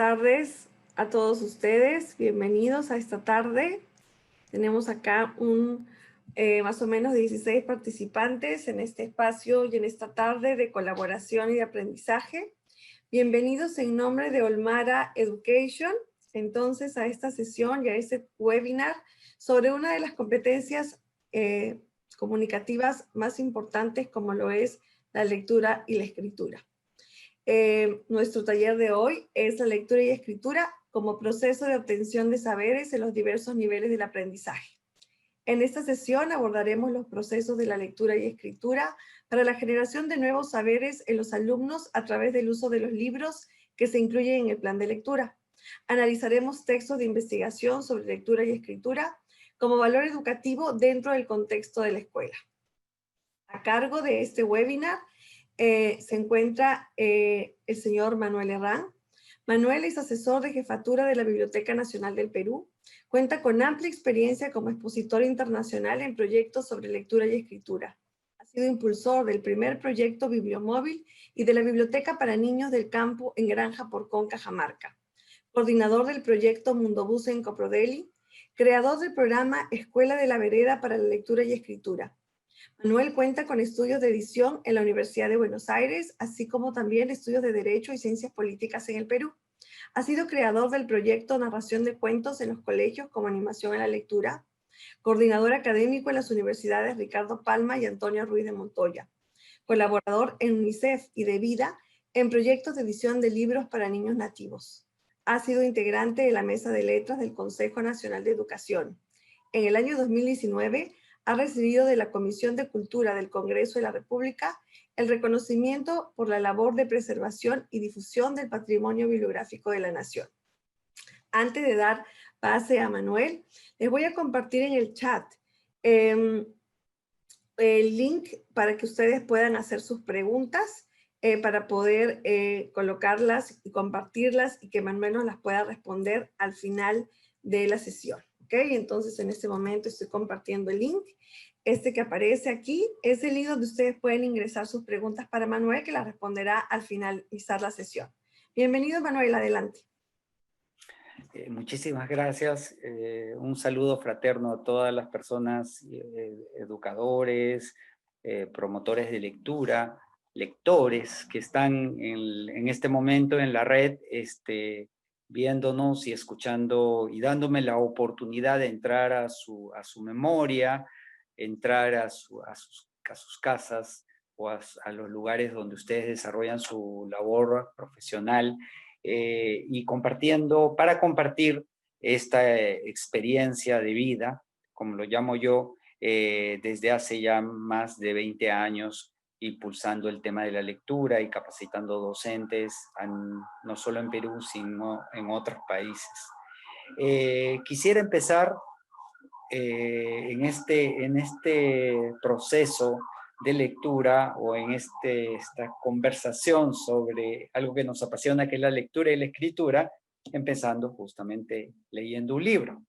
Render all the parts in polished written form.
tardes a todos ustedes. Bienvenidos a esta tarde. Tenemos acá más o menos 16 participantes en este espacio y en esta tarde de colaboración y de aprendizaje. Bienvenidos en nombre de Olmara Education, entonces, a esta sesión y a este webinar sobre una de las competencias comunicativas más importantes, como lo es la lectura y la escritura. Nuestro taller de hoy es la lectura y escritura como proceso de obtención de saberes en los diversos niveles del aprendizaje. En esta sesión abordaremos los procesos de la lectura y escritura para la generación de nuevos saberes en los alumnos a través del uso de los libros que se incluyen en el plan de lectura. Analizaremos textos de investigación sobre lectura y escritura como valor educativo dentro del contexto de la escuela. A cargo de este webinar se encuentra el señor Manuel Herrán. Manuel es asesor de jefatura de la Biblioteca Nacional del Perú. Cuenta con amplia experiencia como expositor internacional en proyectos sobre lectura y escritura. Ha sido impulsor del primer proyecto Bibliomóvil y de la Biblioteca para Niños del Campo en Granja Porcón, Cajamarca. Coordinador del proyecto Mundobus en Coprodeli. Creador del programa Escuela de la Vereda para la Lectura y Escritura. Manuel cuenta con estudios de edición en la Universidad de Buenos Aires, así como también estudios de Derecho y Ciencias Políticas en el Perú. Ha sido creador del proyecto Narración de Cuentos en los Colegios como Animación a la Lectura, coordinador académico en las universidades Ricardo Palma y Antonio Ruiz de Montoya, colaborador en UNICEF y de Vida en proyectos de edición de libros para niños nativos. Ha sido integrante de la Mesa de Letras del Consejo Nacional de Educación. En el año 2019, ha recibido de la Comisión de Cultura del Congreso de la República el reconocimiento por la labor de preservación y difusión del patrimonio bibliográfico de la Nación. Antes de dar pase a Manuel, les voy a compartir en el chat el link para que ustedes puedan hacer sus preguntas, para poder colocarlas y compartirlas y que Manuel nos las pueda responder al final de la sesión. ¿Ok? Entonces, en este momento estoy compartiendo el link. Este que aparece aquí es el link donde ustedes pueden ingresar sus preguntas para Manuel, que las responderá al finalizar la sesión. Bienvenido, Manuel, adelante. Muchísimas gracias. Un saludo fraterno a todas las personas, educadores, promotores de lectura, lectores que están en este momento en la red, viéndonos y escuchando y dándome la oportunidad de entrar a su memoria, entrar a sus casas o a los lugares donde ustedes desarrollan su labor profesional, y para compartir esta experiencia de vida, como lo llamo yo, desde hace ya más de 20 años, impulsando el tema de la lectura y capacitando docentes, no solo en Perú, sino en otros países. Quisiera empezar en este proceso de lectura o en esta conversación sobre algo que nos apasiona, que es la lectura y la escritura, empezando justamente leyendo un libro.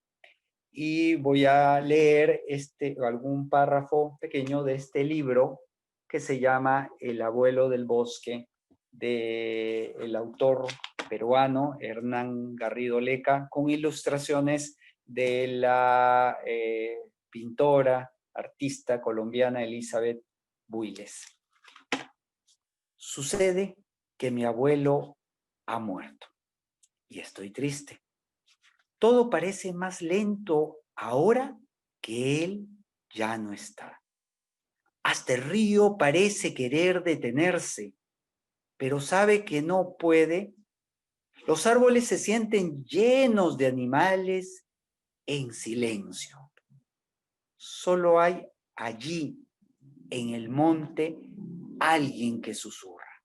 Y voy a leer algún párrafo pequeño de este libro que se llama El abuelo del bosque, del autor peruano Hernán Garrido Leca, con ilustraciones de la pintora, artista colombiana Elizabeth Builes. Sucede que mi abuelo ha muerto y estoy triste. Todo parece más lento ahora que él ya no está. Hasta el río parece querer detenerse, pero sabe que no puede. Los árboles se sienten llenos de animales en silencio. Solo hay allí, en el monte, alguien que susurra.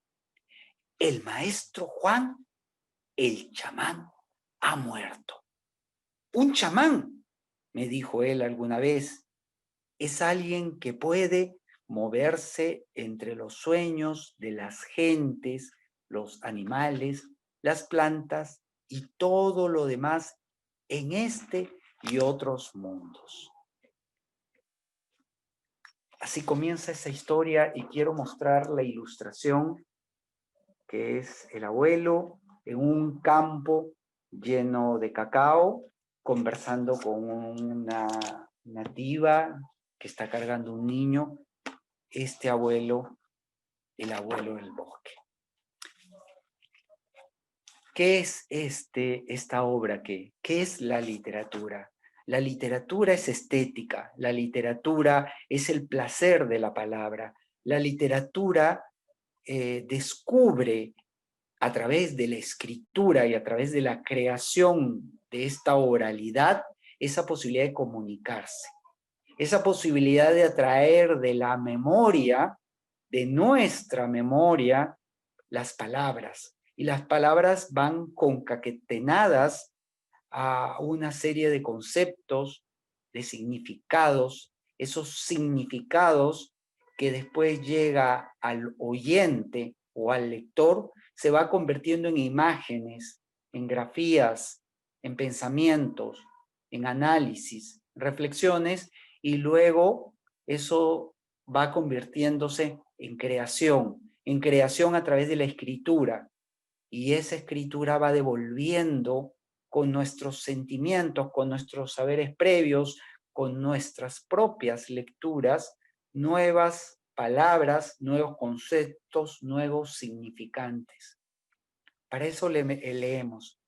El maestro Juan, el chamán, ha muerto. Un chamán, me dijo él alguna vez, es alguien que puede moverse entre los sueños de las gentes, los animales, las plantas y todo lo demás en este y otros mundos. Así comienza esa historia y quiero mostrar la ilustración, que es el abuelo en un campo lleno de cacao, conversando con una nativa que está cargando un niño, este abuelo, el abuelo del bosque. ¿Qué es esta obra? ¿Qué es la literatura? La literatura es estética, la literatura es el placer de la palabra, la literatura descubre a través de la escritura y a través de la creación de esta oralidad esa posibilidad de comunicarse, esa posibilidad de atraer de la memoria, de nuestra memoria, las palabras. Y las palabras van concatenadas a una serie de conceptos, de significados, esos significados que después llega al oyente o al lector, se va convirtiendo en imágenes, en grafías, en pensamientos, en análisis, reflexiones, y luego eso va convirtiéndose en creación a través de la escritura, y esa escritura va devolviendo con nuestros sentimientos, con nuestros saberes previos, con nuestras propias lecturas, nuevas palabras, nuevos conceptos, nuevos significantes. Para eso leemos.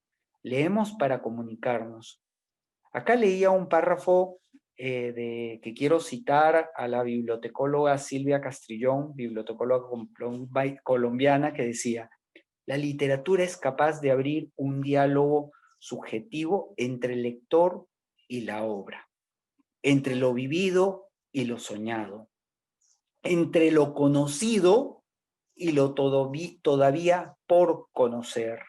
Leemos para comunicarnos. Acá leía un párrafo que quiero citar a la bibliotecóloga Silvia Castrillón, bibliotecóloga colombiana, que decía: la literatura es capaz de abrir un diálogo subjetivo entre el lector y la obra, entre lo vivido y lo soñado, entre lo conocido y lo todavía por conocer,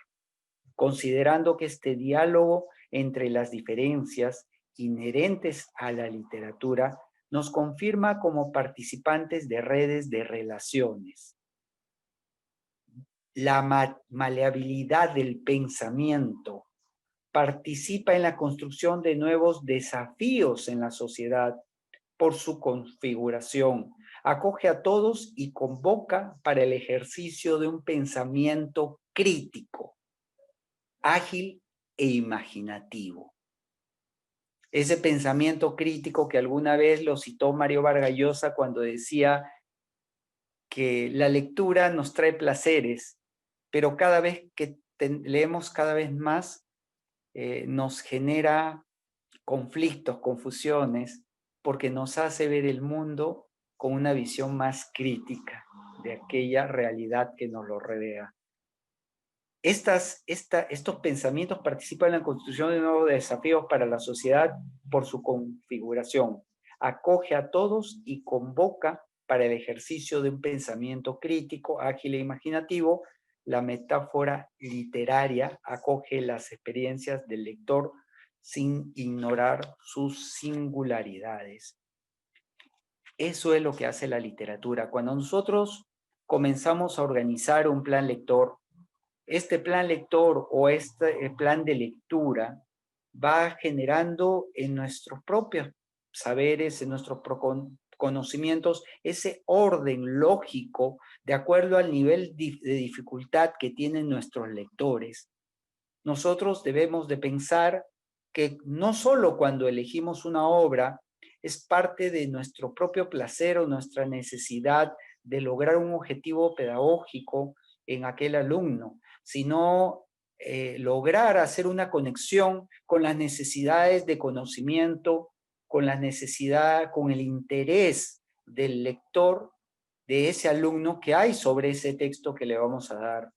considerando que este diálogo entre las diferencias inherentes a la literatura nos confirma como participantes de redes de relaciones. La maleabilidad del pensamiento participa en la construcción de nuevos desafíos en la sociedad por su configuración. Acoge a todos y convoca para el ejercicio de un pensamiento crítico, ágil e imaginativo. Ese pensamiento crítico que alguna vez lo citó Mario Vargas Llosa cuando decía que la lectura nos trae placeres, pero cada vez que leemos cada vez más, nos genera conflictos, confusiones, porque nos hace ver el mundo con una visión más crítica de aquella realidad que nos lo rodea. Estos pensamientos participan en la construcción de nuevos desafíos para la sociedad por su configuración. Acoge a todos y convoca para el ejercicio de un pensamiento crítico, ágil e imaginativo. La metáfora literaria acoge las experiencias del lector sin ignorar sus singularidades. Eso es lo que hace la literatura. Cuando nosotros comenzamos a organizar un plan lector, este plan lector o este plan de lectura va generando en nuestros propios saberes, en nuestros conocimientos, ese orden lógico de acuerdo al nivel de dificultad que tienen nuestros lectores. Nosotros debemos de pensar que no solo cuando elegimos una obra es parte de nuestro propio placer o nuestra necesidad de lograr un objetivo pedagógico en aquel alumno, sino lograr hacer una conexión con las necesidades de conocimiento, con la necesidad, con el interés del lector, de ese alumno que hay sobre ese texto que le vamos a dar.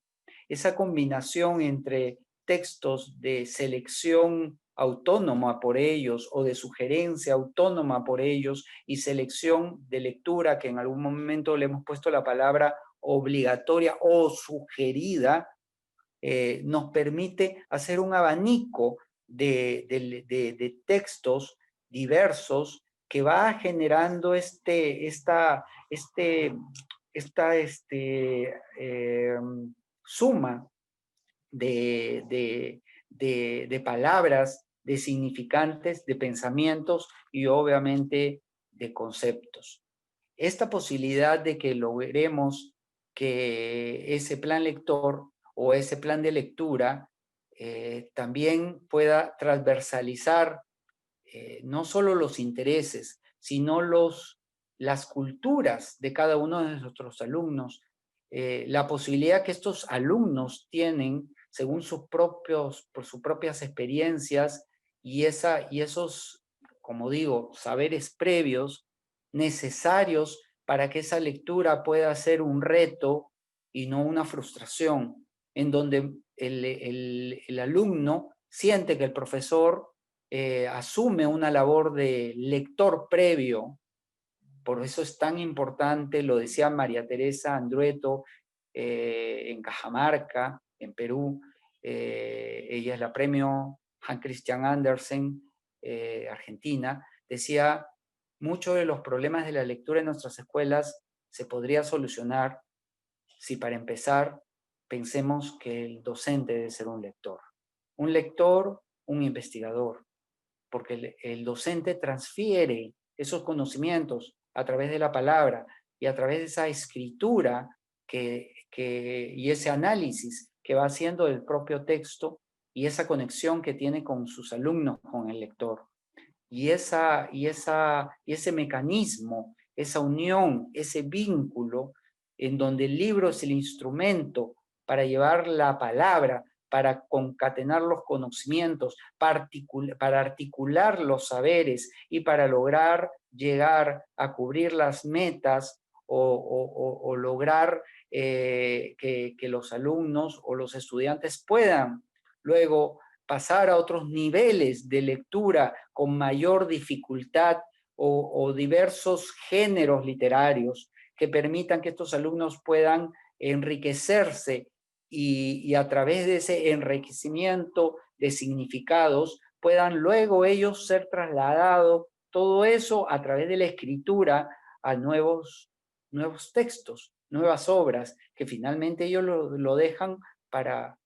Esa combinación entre textos de selección autónoma por ellos o de sugerencia autónoma por ellos y selección de lectura, que en algún momento le hemos puesto la palabra obligatoria o sugerida, nos permite hacer un abanico de textos diversos que va generando esta suma de palabras, de significantes, de pensamientos y obviamente de conceptos. Esta posibilidad de que logremos que ese plan lector o ese plan de lectura también pueda transversalizar no solo los intereses, sino las culturas de cada uno de nuestros alumnos, la posibilidad que estos alumnos tienen según por sus propias experiencias y esos, como digo, saberes previos necesarios para que esa lectura pueda ser un reto y no una frustración, en donde el alumno siente que el profesor asume una labor de lector previo. Por eso es tan importante, lo decía María Teresa Andrueto en Cajamarca, en Perú. Ella es la premio Hans Christian Andersen, Argentina. Decía, muchos de los problemas de la lectura en nuestras escuelas se podría solucionar si para empezar pensemos que el docente debe ser un lector. Un lector, un investigador, porque el docente transfiere esos conocimientos a través de la palabra y a través de esa escritura y ese análisis que va haciendo del propio texto y esa conexión que tiene con sus alumnos, con el lector. Y ese mecanismo, esa unión, ese vínculo en donde el libro es el instrumento para llevar la palabra, para concatenar los conocimientos, para articular los saberes y para lograr llegar a cubrir las metas o lograr que los alumnos o los estudiantes puedan luego pasar a otros niveles de lectura con mayor dificultad o diversos géneros literarios que permitan que estos alumnos puedan enriquecerse y a través de ese enriquecimiento de significados puedan luego ellos ser trasladados, todo eso a través de la escritura a nuevos textos, nuevas obras, que finalmente ellos lo dejan para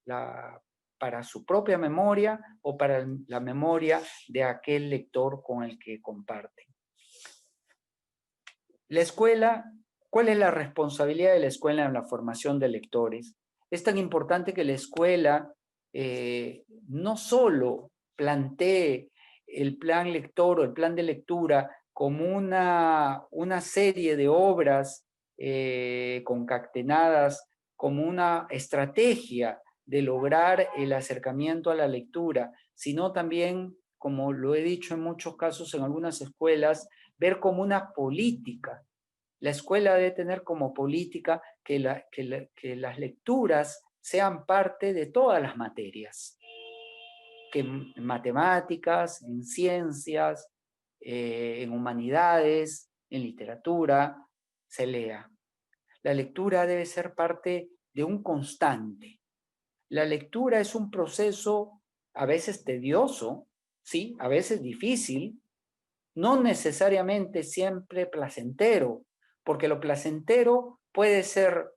su propia memoria o para la memoria de aquel lector con el que comparten. La escuela, ¿cuál es la responsabilidad de la escuela en la formación de lectores? Es tan importante que la escuela no solo plantee el plan lector o el plan de lectura como una serie de obras concatenadas, como una estrategia de lograr el acercamiento a la lectura, sino también, como lo he dicho en muchos casos en algunas escuelas, ver como una política. La escuela debe tener como política que las lecturas sean parte de todas las materias, que en matemáticas, en ciencias, en humanidades, en literatura, se lea. La lectura debe ser parte de un constante. La lectura es un proceso a veces tedioso, sí, a veces difícil, no necesariamente siempre placentero, porque lo placentero puede ser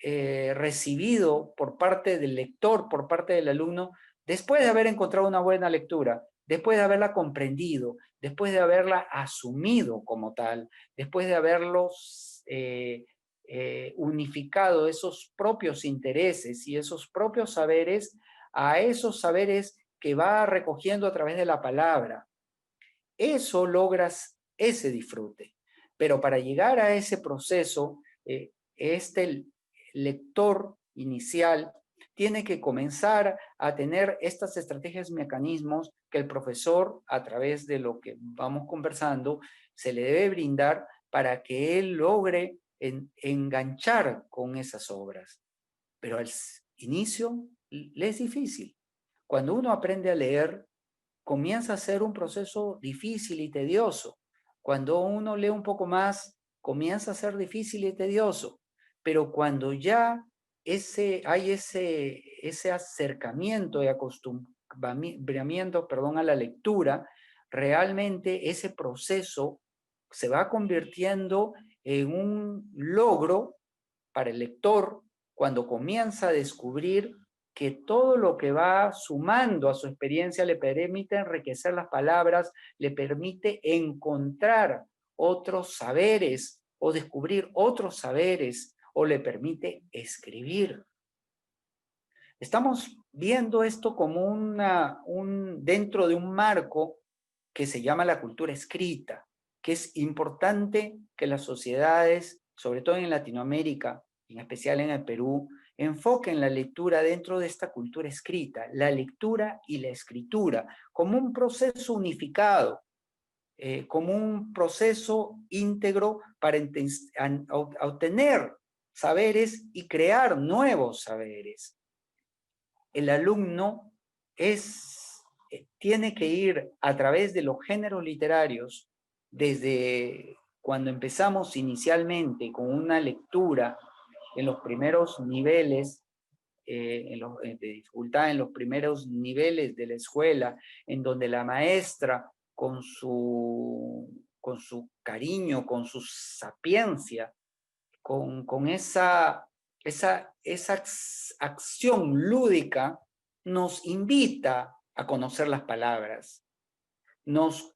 recibido por parte del lector, por parte del alumno, después de haber encontrado una buena lectura, después de haberla comprendido, después de haberla asumido como tal, después de haberlos unificado esos propios intereses y esos propios saberes a esos saberes que va recogiendo a través de la palabra. Eso logras ese disfrute. Pero para llegar a ese proceso, este lector inicial tiene que comenzar a tener estas estrategias y mecanismos que el profesor, a través de lo que vamos conversando, se le debe brindar para que él logre enganchar con esas obras. Pero al inicio le es difícil. Cuando uno aprende a leer, comienza a ser un proceso difícil y tedioso. Cuando uno lee un poco más, comienza a ser difícil y tedioso. Pero cuando ya hay ese acercamiento y acostumbramiento, a la lectura, realmente ese proceso se va convirtiendo en un logro para el lector cuando comienza a descubrir que todo lo que va sumando a su experiencia le permite enriquecer las palabras, le permite encontrar otros saberes o descubrir otros saberes o le permite escribir. Estamos viendo esto como dentro de un marco que se llama la cultura escrita, que es importante que las sociedades, sobre todo en Latinoamérica, en especial en el Perú, enfoquen la lectura dentro de esta cultura escrita, la lectura y la escritura, como un proceso unificado, como un proceso íntegro para obtener saberes y crear nuevos saberes. El alumno tiene que ir a través de los géneros literarios, desde cuando empezamos inicialmente con una lectura en los primeros niveles de dificultad, en los primeros niveles de la escuela, en donde la maestra, con su cariño, con su sapiencia, con esa acción lúdica, nos invita a conocer las palabras, nos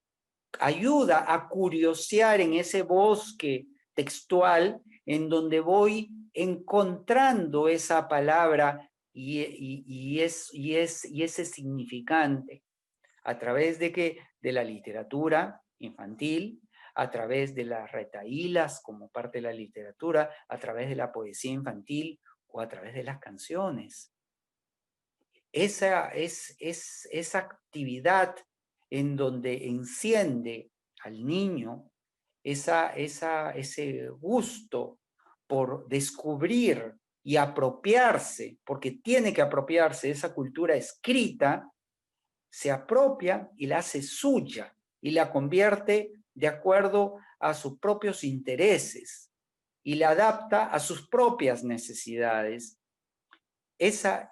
ayuda a curiosear en ese bosque textual en donde voy encontrando esa palabra y ese significante a través de la literatura infantil, a través de las retahílas como parte de la literatura, a través de la poesía infantil o a través de las canciones. Esa actividad en donde enciende al niño ese gusto por descubrir y apropiarse, porque tiene que apropiarse de esa cultura escrita, se apropia y la hace suya y la convierte de acuerdo a sus propios intereses y la adapta a sus propias necesidades. Esa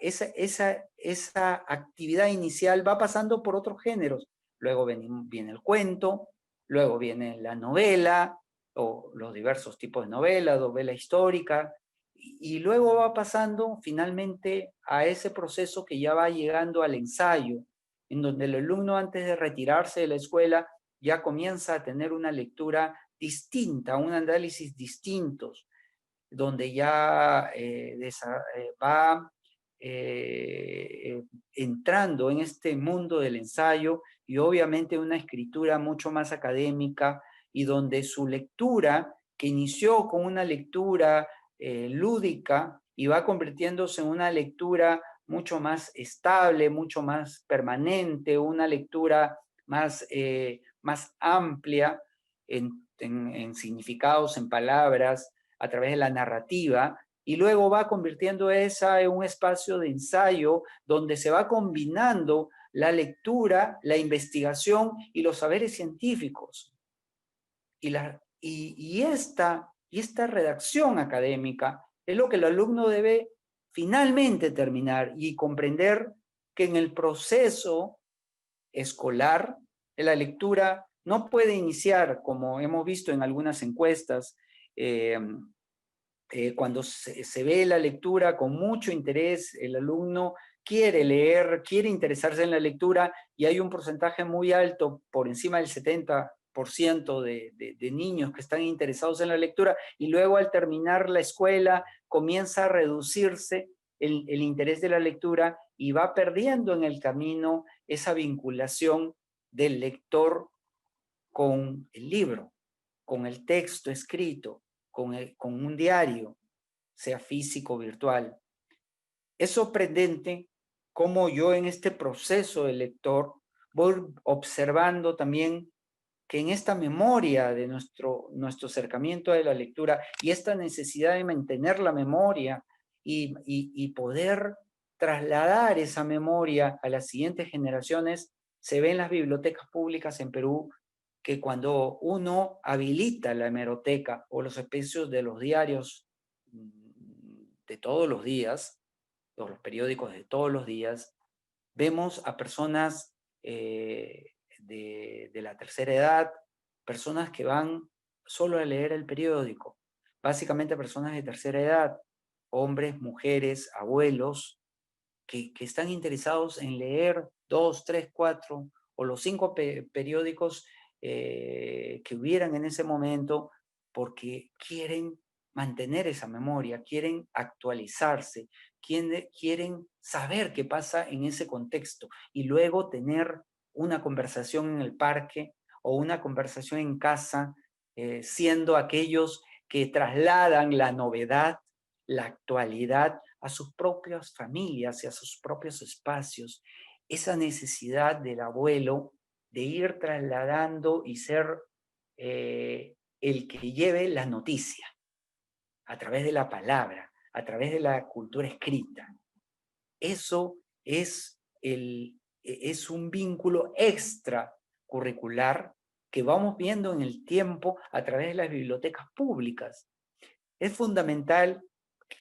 actividad inicial va pasando por otros géneros. Luego viene el cuento, luego viene la novela, o los diversos tipos de novela histórica, y luego va pasando finalmente a ese proceso que ya va llegando al ensayo, en donde el alumno antes de retirarse de la escuela ya comienza a tener una lectura distinta, un análisis distintos, donde ya va entrando en este mundo del ensayo y obviamente una escritura mucho más académica y donde su lectura, que inició con una lectura lúdica y va convirtiéndose en una lectura mucho más estable, mucho más permanente, una lectura más amplia en significados, en palabras, a través de la narrativa, y luego va convirtiendo esa en un espacio de ensayo donde se va combinando la lectura, la investigación y los saberes científicos. Y esta redacción académica es lo que el alumno debe finalmente terminar y comprender que en el proceso escolar la lectura no puede iniciar, como hemos visto en algunas encuestas, cuando se ve la lectura con mucho interés, el alumno quiere leer, quiere interesarse en la lectura y hay un porcentaje muy alto, por encima del 70% de niños que están interesados en la lectura, y luego al terminar la escuela comienza a reducirse el interés de la lectura y va perdiendo en el camino esa vinculación del lector con el libro, con el texto escrito, con un diario, sea físico o virtual. Es sorprendente cómo yo en este proceso de lector voy observando también que en esta memoria de nuestro acercamiento a la lectura y esta necesidad de mantener la memoria y poder trasladar esa memoria a las siguientes generaciones, se ve en las bibliotecas públicas en Perú que cuando uno habilita la hemeroteca o los espacios de los diarios de todos los días, los periódicos de todos los días, vemos a personas de la tercera edad, personas que van solo a leer el periódico, básicamente personas de tercera edad, hombres, mujeres, abuelos, que están interesados en leer 2, 3, 4 o los 5 periódicos que hubieran en ese momento porque quieren mantener esa memoria, quieren actualizarse, quieren saber qué pasa en ese contexto y luego tener una conversación en el parque o una conversación en casa, siendo aquellos que trasladan la novedad, la actualidad a sus propias familias y a sus propios espacios. Esa necesidad del abuelo de ir trasladando y ser el que lleve la noticia a través de la palabra, a través de la cultura escrita. Eso es un vínculo extracurricular que vamos viendo en el tiempo a través de las bibliotecas públicas. Es fundamental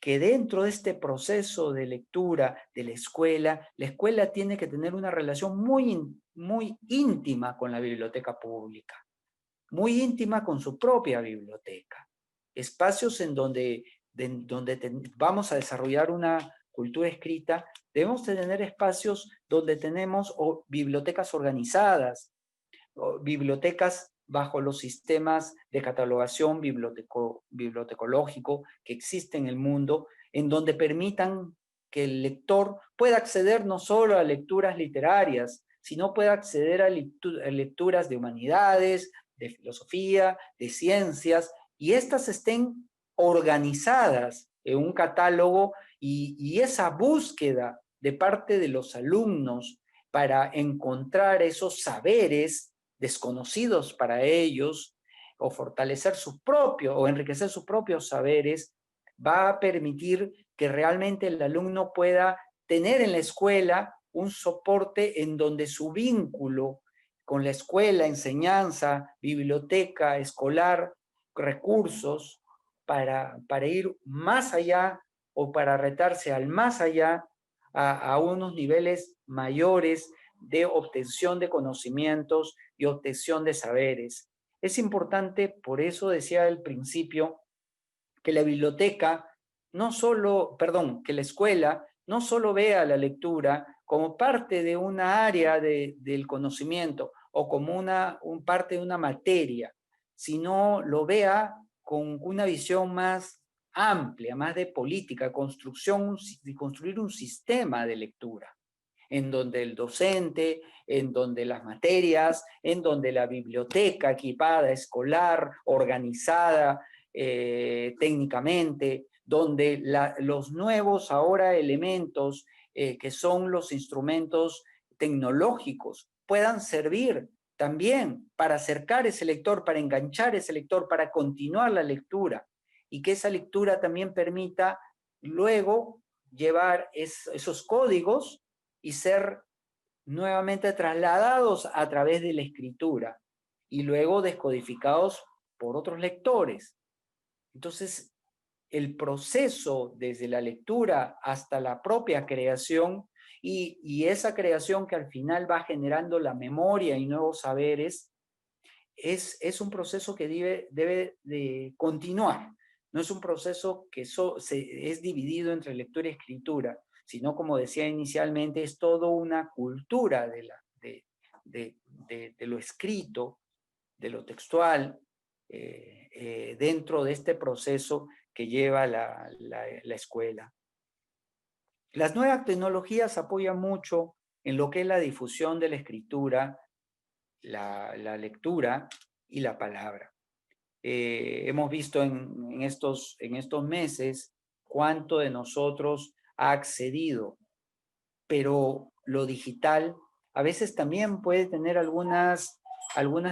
que dentro de este proceso de lectura de la escuela tiene que tener una relación muy íntima con la biblioteca pública, muy íntima con su propia biblioteca. Espacios en donde vamos a desarrollar una cultura escrita, debemos tener espacios donde tenemos bibliotecas organizadas, bibliotecas bajo los sistemas de catalogación bibliotecológico que existen en el mundo, en donde permitan que el lector pueda acceder no solo a lecturas literarias, sino pueda acceder a lecturas de humanidades, de filosofía, de ciencias, y estas estén organizadas en un catálogo y esa búsqueda de parte de los alumnos para encontrar esos saberes desconocidos para ellos, o fortalecer su propio, o enriquecer sus propios saberes, va a permitir que realmente el alumno pueda tener en la escuela un soporte en donde su vínculo con la escuela, enseñanza, biblioteca, escolar, recursos, para ir más allá o para retarse al más allá a unos niveles mayores de obtención de conocimientos y obtención de saberes. Es importante, por eso decía al principio, que la biblioteca no solo, perdón, que la escuela no solo vea la lectura como parte de una área del conocimiento o como parte de una materia, sino lo vea con una visión más amplia, más de política, construir un sistema de lectura en donde el docente, en donde las materias, en donde la biblioteca equipada, escolar, organizada técnicamente, donde los nuevos ahora elementos que son los instrumentos tecnológicos puedan servir también para acercar ese lector, para enganchar ese lector, para continuar la lectura y que esa lectura también permita luego llevar esos códigos y ser nuevamente trasladados a través de la escritura y luego descodificados por otros lectores. Entonces, el proceso desde la lectura hasta la propia creación y esa creación que al final va generando la memoria y nuevos saberes, es un proceso que debe de continuar. No es un proceso que es dividido entre lectura y escritura, sino, como decía inicialmente, es toda una cultura de lo escrito, de lo textual, dentro de este proceso que lleva la escuela. Las nuevas tecnologías apoyan mucho en lo que es la difusión de la escritura, la lectura y la palabra. Hemos visto en estos meses cuánto de nosotros ha accedido, pero lo digital a veces también puede tener algunas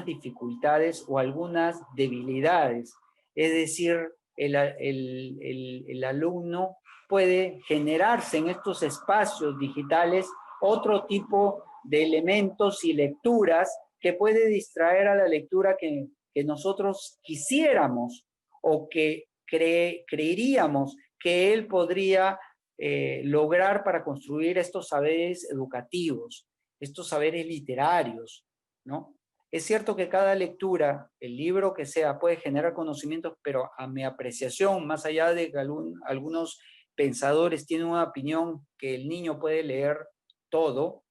dificultades o algunas debilidades. Es decir, el alumno puede generarse en estos espacios digitales otro tipo de elementos y lecturas que puede distraer a la lectura que nosotros quisiéramos o que creeríamos que él podría lograr para construir estos saberes educativos, estos saberes literarios, ¿no? Es cierto que cada lectura, el libro que sea, puede generar conocimientos, pero a mi apreciación, más allá de que algunos pensadores tienen una opinión que el niño puede leer todo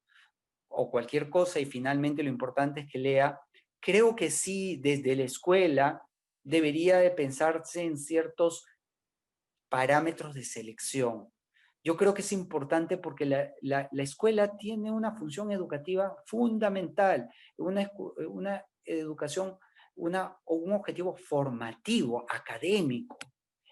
o cualquier cosa y finalmente lo importante es que lea, creo que sí, desde la escuela debería de pensarse en ciertos parámetros de selección. Yo creo que es importante porque la escuela tiene una función educativa fundamental, una educación, un objetivo formativo, académico.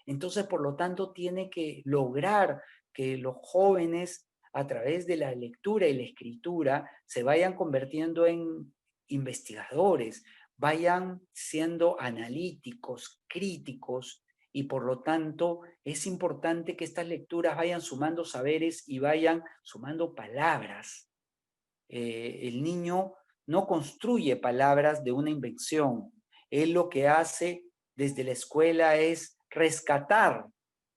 Entonces, por lo tanto, tiene que lograr que los jóvenes, a través de la lectura y la escritura, se vayan convirtiendo en investigadores, vayan siendo analíticos, críticos, y por lo tanto es importante que estas lecturas vayan sumando saberes y vayan sumando palabras. El niño no construye palabras de una invención. Él lo que hace desde la escuela es rescatar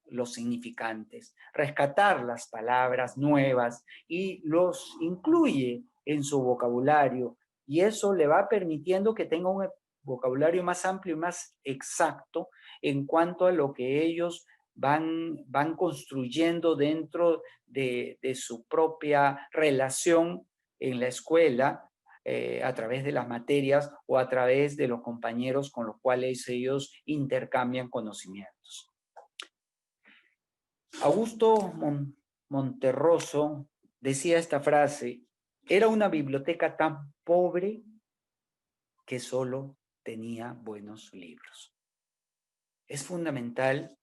los significantes, rescatar las palabras nuevas y los incluye en su vocabulario. Y eso le va permitiendo que tenga un vocabulario más amplio y más exacto en cuanto a lo que ellos van construyendo dentro de su propia relación en la escuela, a través de las materias o a través de los compañeros con los cuales ellos intercambian conocimientos. Augusto Monterroso decía esta frase: era una biblioteca tan pobre que solo tenía buenos libros. Es fundamental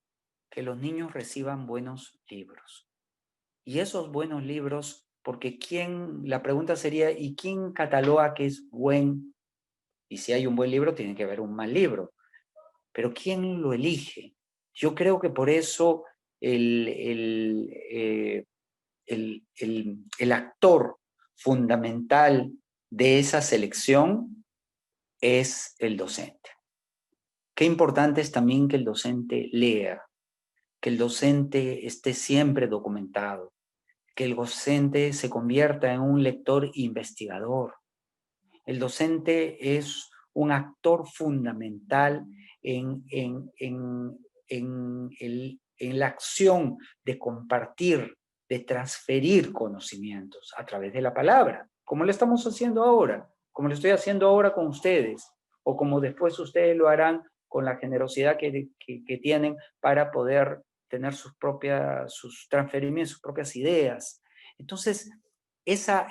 que los niños reciban buenos libros. Y esos buenos libros, porque la pregunta sería, ¿y quién cataloga que es buen? Y si hay un buen libro, tiene que haber un mal libro. Pero ¿quién lo elige? Yo creo que por eso el actor fundamental de esa selección es el docente. Qué importante es también que el docente lea, que el docente esté siempre documentado, que el docente se convierta en un lector investigador. El docente es un actor fundamental en la acción de compartir, de transferir conocimientos a través de la palabra, como lo estamos haciendo ahora, como lo estoy haciendo ahora con ustedes, o como después ustedes lo harán con la generosidad que tienen para poder tener transferirme sus propias ideas. Entonces, esa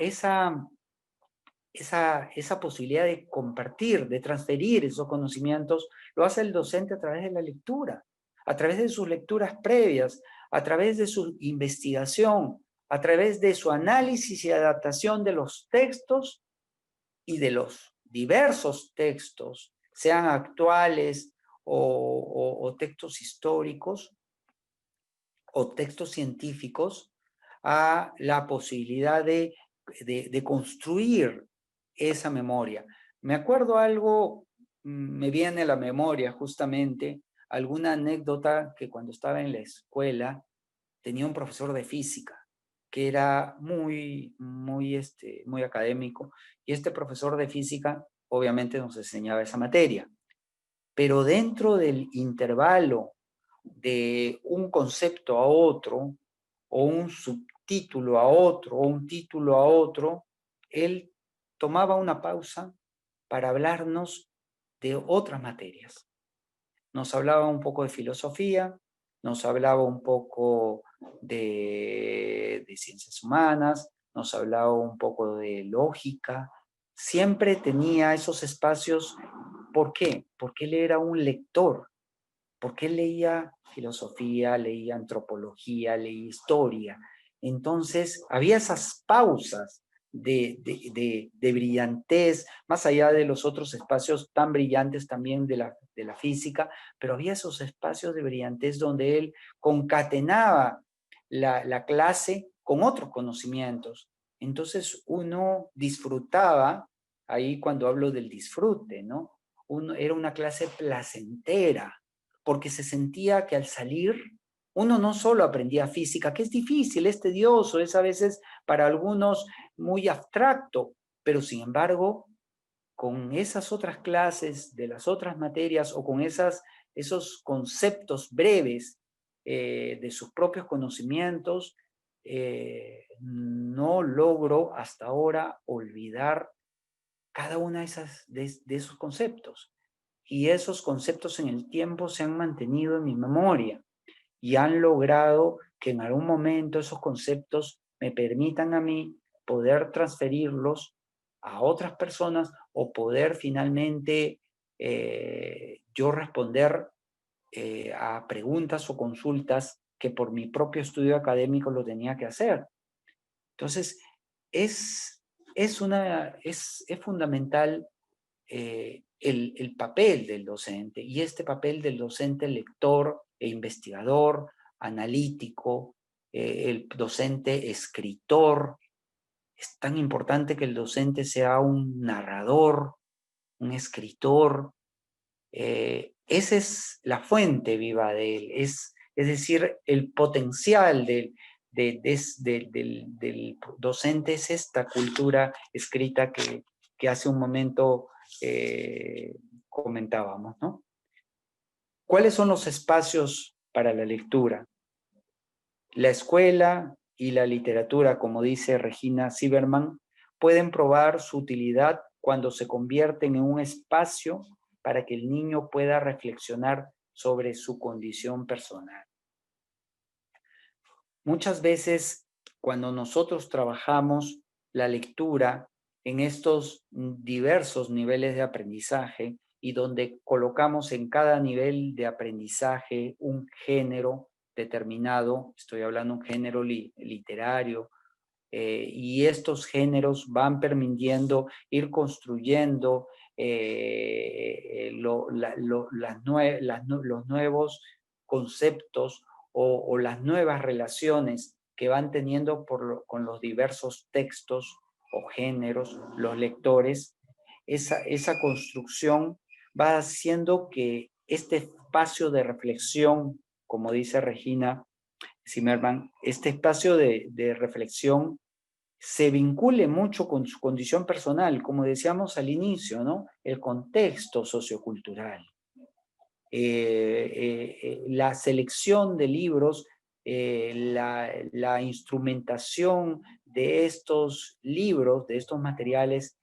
posibilidad de compartir, de transferir esos conocimientos, lo hace el docente a través de la lectura, a través de sus lecturas previas, a través de su investigación, a través de su análisis y adaptación de los textos y de los diversos textos, sean actuales o textos históricos o textos científicos, a la posibilidad de construir esa memoria. Me acuerdo algo, me viene a la memoria justamente, alguna anécdota que cuando estaba en la escuela tenía un profesor de física que era muy académico, y este profesor de física obviamente nos enseñaba esa materia, pero dentro del intervalo de un concepto a otro, o un subtítulo a otro, o un título a otro, él tomaba una pausa para hablarnos de otras materias. Nos hablaba un poco de filosofía, nos hablaba un poco de ciencias humanas, nos hablaba un poco de lógica. Siempre tenía esos espacios. ¿Por qué? Porque él era un lector, porque él leía filosofía, leía antropología, leía historia. Entonces, había esas pausas de brillantez, más allá de los otros espacios tan brillantes también de la física, pero había esos espacios de brillantez donde él concatenaba la clase con otros conocimientos. Entonces, uno disfrutaba, ahí cuando hablo del disfrute, ¿no? Era una clase placentera, porque se sentía que al salir uno no solo aprendía física, que es difícil, es tedioso, es a veces para algunos muy abstracto, pero sin embargo, con esas otras clases de las otras materias o con esos conceptos breves de sus propios conocimientos, no logro hasta ahora olvidar cada una de esos conceptos. Y esos conceptos en el tiempo se han mantenido en mi memoria. y han logrado que en algún momento esos conceptos me permitan a mí poder transferirlos a otras personas o poder finalmente yo responder a preguntas o consultas que por mi propio estudio académico lo tenía que hacer. Entonces, es fundamental el papel del docente, y este papel del docente lector e investigador, analítico, el docente escritor. Es tan importante que el docente sea un narrador, un escritor. Esa es la fuente viva de él, es decir, el potencial del docente es esta cultura escrita que hace un momento comentábamos, ¿no? ¿Cuáles son los espacios para la lectura? La escuela y la literatura, como dice Regina Silverman, pueden probar su utilidad cuando se convierten en un espacio para que el niño pueda reflexionar sobre su condición personal. Muchas veces, cuando nosotros trabajamos la lectura en estos diversos niveles de aprendizaje y donde colocamos en cada nivel de aprendizaje un género determinado, estoy hablando de un género literario, y estos géneros van permitiendo ir construyendo los nuevos conceptos o las nuevas relaciones que van teniendo con los diversos textos o géneros, los lectores. Esa construcción va haciendo que este espacio de reflexión, como dice Regina Zimmerman, este espacio de reflexión se vincule mucho con su condición personal, como decíamos al inicio, ¿no? El contexto sociocultural. La selección de libros, la instrumentación de estos libros, de estos materiales,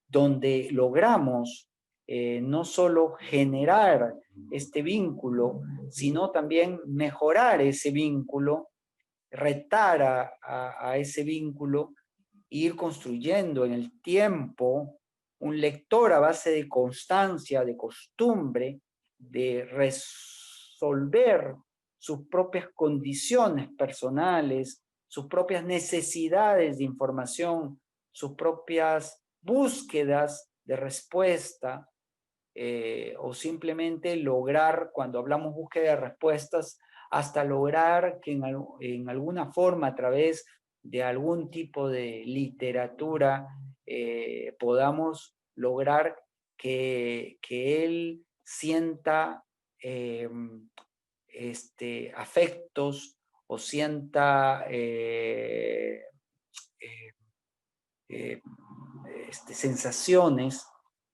donde logramos no solo generar este vínculo, sino también mejorar ese vínculo, retar a ese vínculo, ir construyendo en el tiempo un lector a base de constancia, de costumbre, de resolver sus propias condiciones personales, sus propias necesidades de información, sus propias búsquedas de respuesta, o simplemente lograr, cuando hablamos búsqueda de respuestas, hasta lograr que en alguna forma, a través de algún tipo de literatura, podamos lograr que él sienta afectos o sienta sensaciones,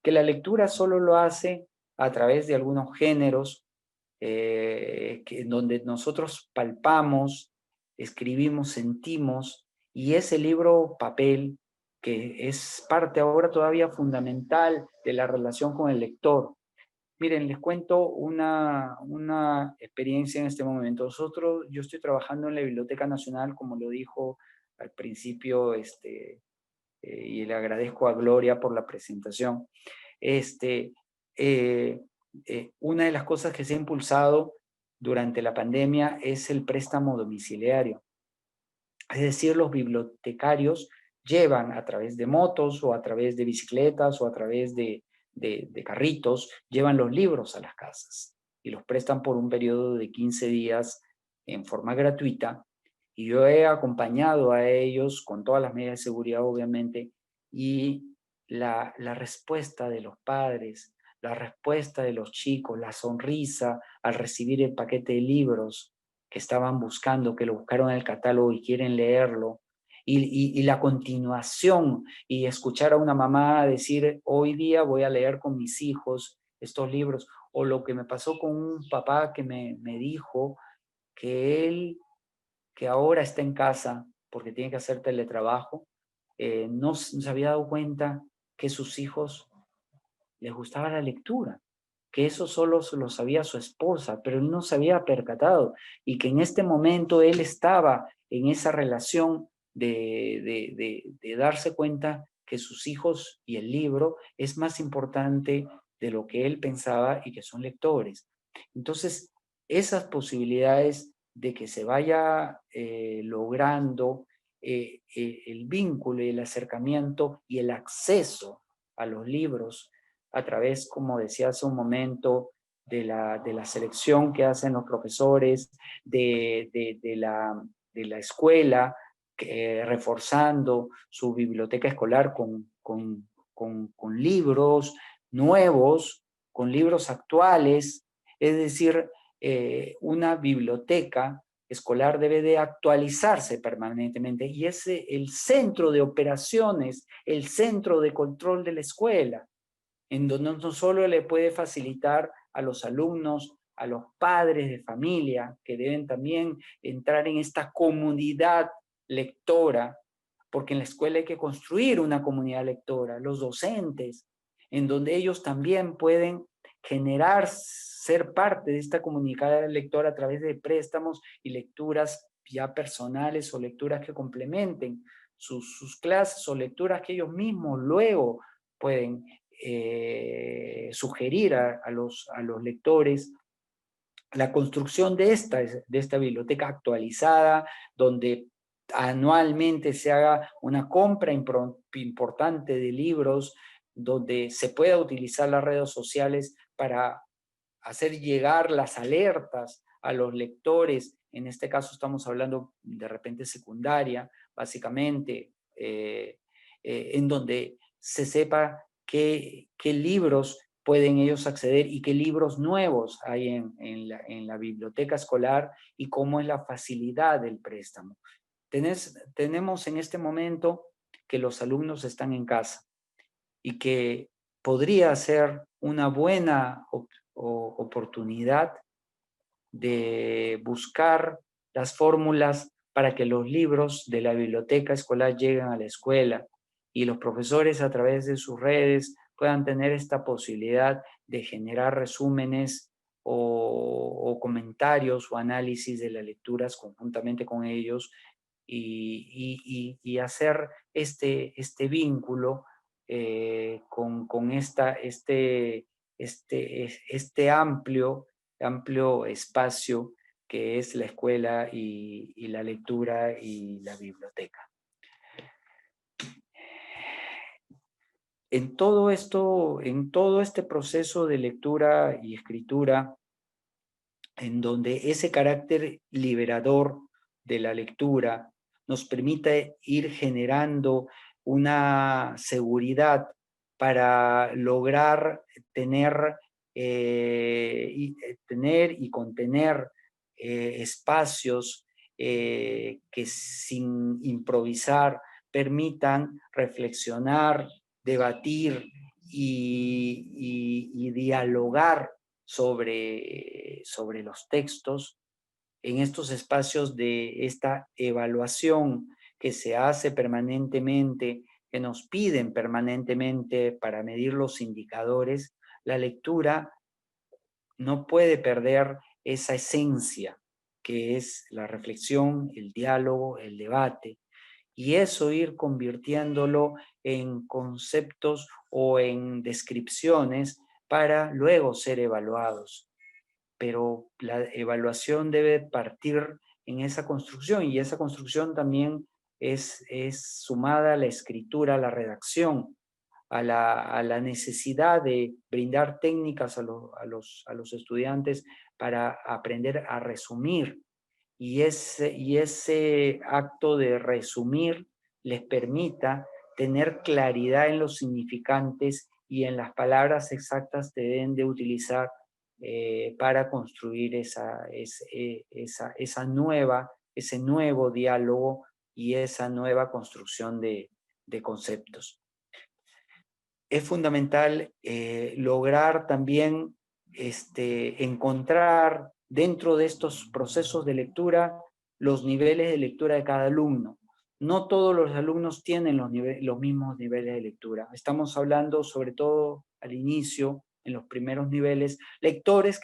que la lectura solo lo hace a través de algunos géneros donde nosotros palpamos, escribimos, sentimos, y ese libro papel, que es parte ahora todavía fundamental de la relación con el lector. Miren, les cuento una experiencia en este momento. Yo estoy trabajando en la Biblioteca Nacional, como lo dijo al principio, y le agradezco a Gloria por la presentación. Una de las cosas que se ha impulsado durante la pandemia es el préstamo domiciliario. Es decir, los bibliotecarios llevan a través de motos o a través de bicicletas o a través de carritos, llevan los libros a las casas y los prestan por un periodo de 15 días en forma gratuita. Y yo he acompañado a ellos con todas las medidas de seguridad, obviamente, y la respuesta de los padres, la respuesta de los chicos, la sonrisa al recibir el paquete de libros que estaban buscando, que lo buscaron en el catálogo y quieren leerlo, y la continuación, y escuchar a una mamá decir, hoy día voy a leer con mis hijos estos libros, o lo que me pasó con un papá que me dijo que él, que ahora está en casa porque tiene que hacer teletrabajo, no se había dado cuenta que sus hijos les gustaba la lectura. que eso solo lo sabía su esposa, pero él no se había percatado, y que en este momento él estaba en esa relación de darse cuenta que sus hijos y el libro es más importante de lo que él pensaba y que son lectores. Entonces, esas posibilidades de que se vaya logrando el vínculo y el acercamiento y el acceso a los libros a través, como decía hace un momento, de la selección que hacen los profesores, de la escuela, reforzando su biblioteca escolar con libros nuevos, con libros actuales, es decir, una biblioteca escolar debe de actualizarse permanentemente y es el centro de operaciones, el centro de control de la escuela, en donde no solo le puede facilitar a los alumnos, a los padres de familia, que deben también entrar en esta comunidad lectora, porque en la escuela hay que construir una comunidad lectora, los docentes, en donde ellos también pueden generar, ser parte de esta comunidad lectora a través de préstamos y lecturas ya personales o lecturas que complementen sus clases o lecturas que ellos mismos luego pueden sugerir a los lectores. La construcción de esta biblioteca actualizada, donde anualmente se haga una compra importante de libros, donde se pueda utilizar las redes sociales para hacer llegar las alertas a los lectores. En este caso estamos hablando de repente secundaria, básicamente, en donde se sepa qué libros pueden ellos acceder y qué libros nuevos hay en la biblioteca escolar y cómo es la facilidad del préstamo. Tenemos en este momento que los alumnos están en casa y que podría ser una buena oportunidad de buscar las fórmulas para que los libros de la biblioteca escolar lleguen a la escuela y los profesores a través de sus redes puedan tener esta posibilidad de generar resúmenes o comentarios o análisis de las lecturas conjuntamente con ellos y hacer este vínculo con este amplio espacio que es la escuela y la lectura y la biblioteca. En todo este proceso de lectura y escritura, en donde ese carácter liberador de la lectura nos permite ir generando una seguridad para lograr tener y contener espacios que sin improvisar permitan reflexionar, debatir y dialogar sobre los textos en estos espacios de esta evaluación que se hace permanentemente, que nos piden permanentemente para medir los indicadores. La lectura no puede perder esa esencia que es la reflexión, el diálogo, el debate, y eso ir convirtiéndolo en conceptos o en descripciones para luego ser evaluados. Pero la evaluación debe partir en esa construcción y esa construcción también es sumada a la escritura, a la redacción, a la necesidad de brindar técnicas a los estudiantes para aprender a resumir. Y ese acto de resumir les permita tener claridad en los significantes y en las palabras exactas que deben de utilizar para construir ese nuevo diálogo y esa nueva construcción de conceptos. Es fundamental lograr también encontrar dentro de estos procesos de lectura los niveles de lectura de cada alumno. No todos los alumnos tienen los mismos niveles de lectura. Estamos hablando sobre todo al inicio en los primeros niveles, lectores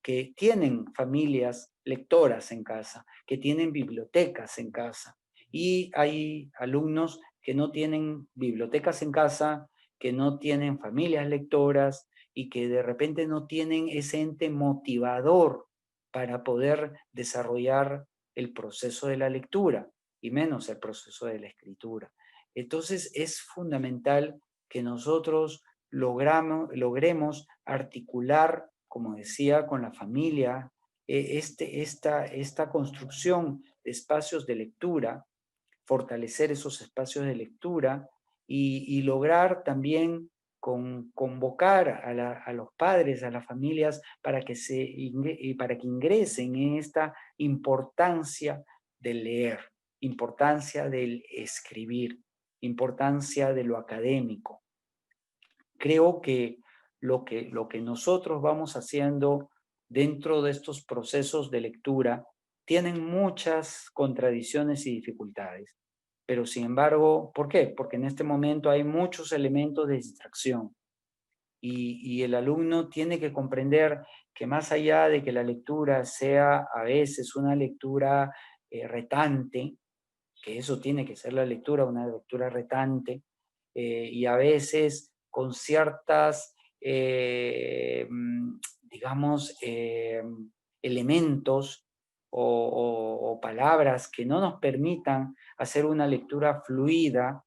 que tienen familias lectoras en casa, que tienen bibliotecas en casa. Y hay alumnos que no tienen bibliotecas en casa, que no tienen familias lectoras y que de repente no tienen ese ente motivador para poder desarrollar el proceso de la lectura y menos el proceso de la escritura. Entonces es fundamental que nosotros logremos articular, como decía, con la familia, esta construcción de espacios de lectura, fortalecer esos espacios de lectura y lograr también convocar a los padres, a las familias, para que ingresen en esta importancia del leer, importancia del escribir, importancia de lo académico. Creo que lo que nosotros vamos haciendo dentro de estos procesos de lectura tienen muchas contradicciones y dificultades. Pero sin embargo, ¿por qué? Porque en este momento hay muchos elementos de distracción y el alumno tiene que comprender que más allá de que la lectura sea a veces una lectura retante, que eso tiene que ser la lectura, una lectura retante, y a veces con ciertas, digamos, elementos o palabras que no nos permitan hacer una lectura fluida,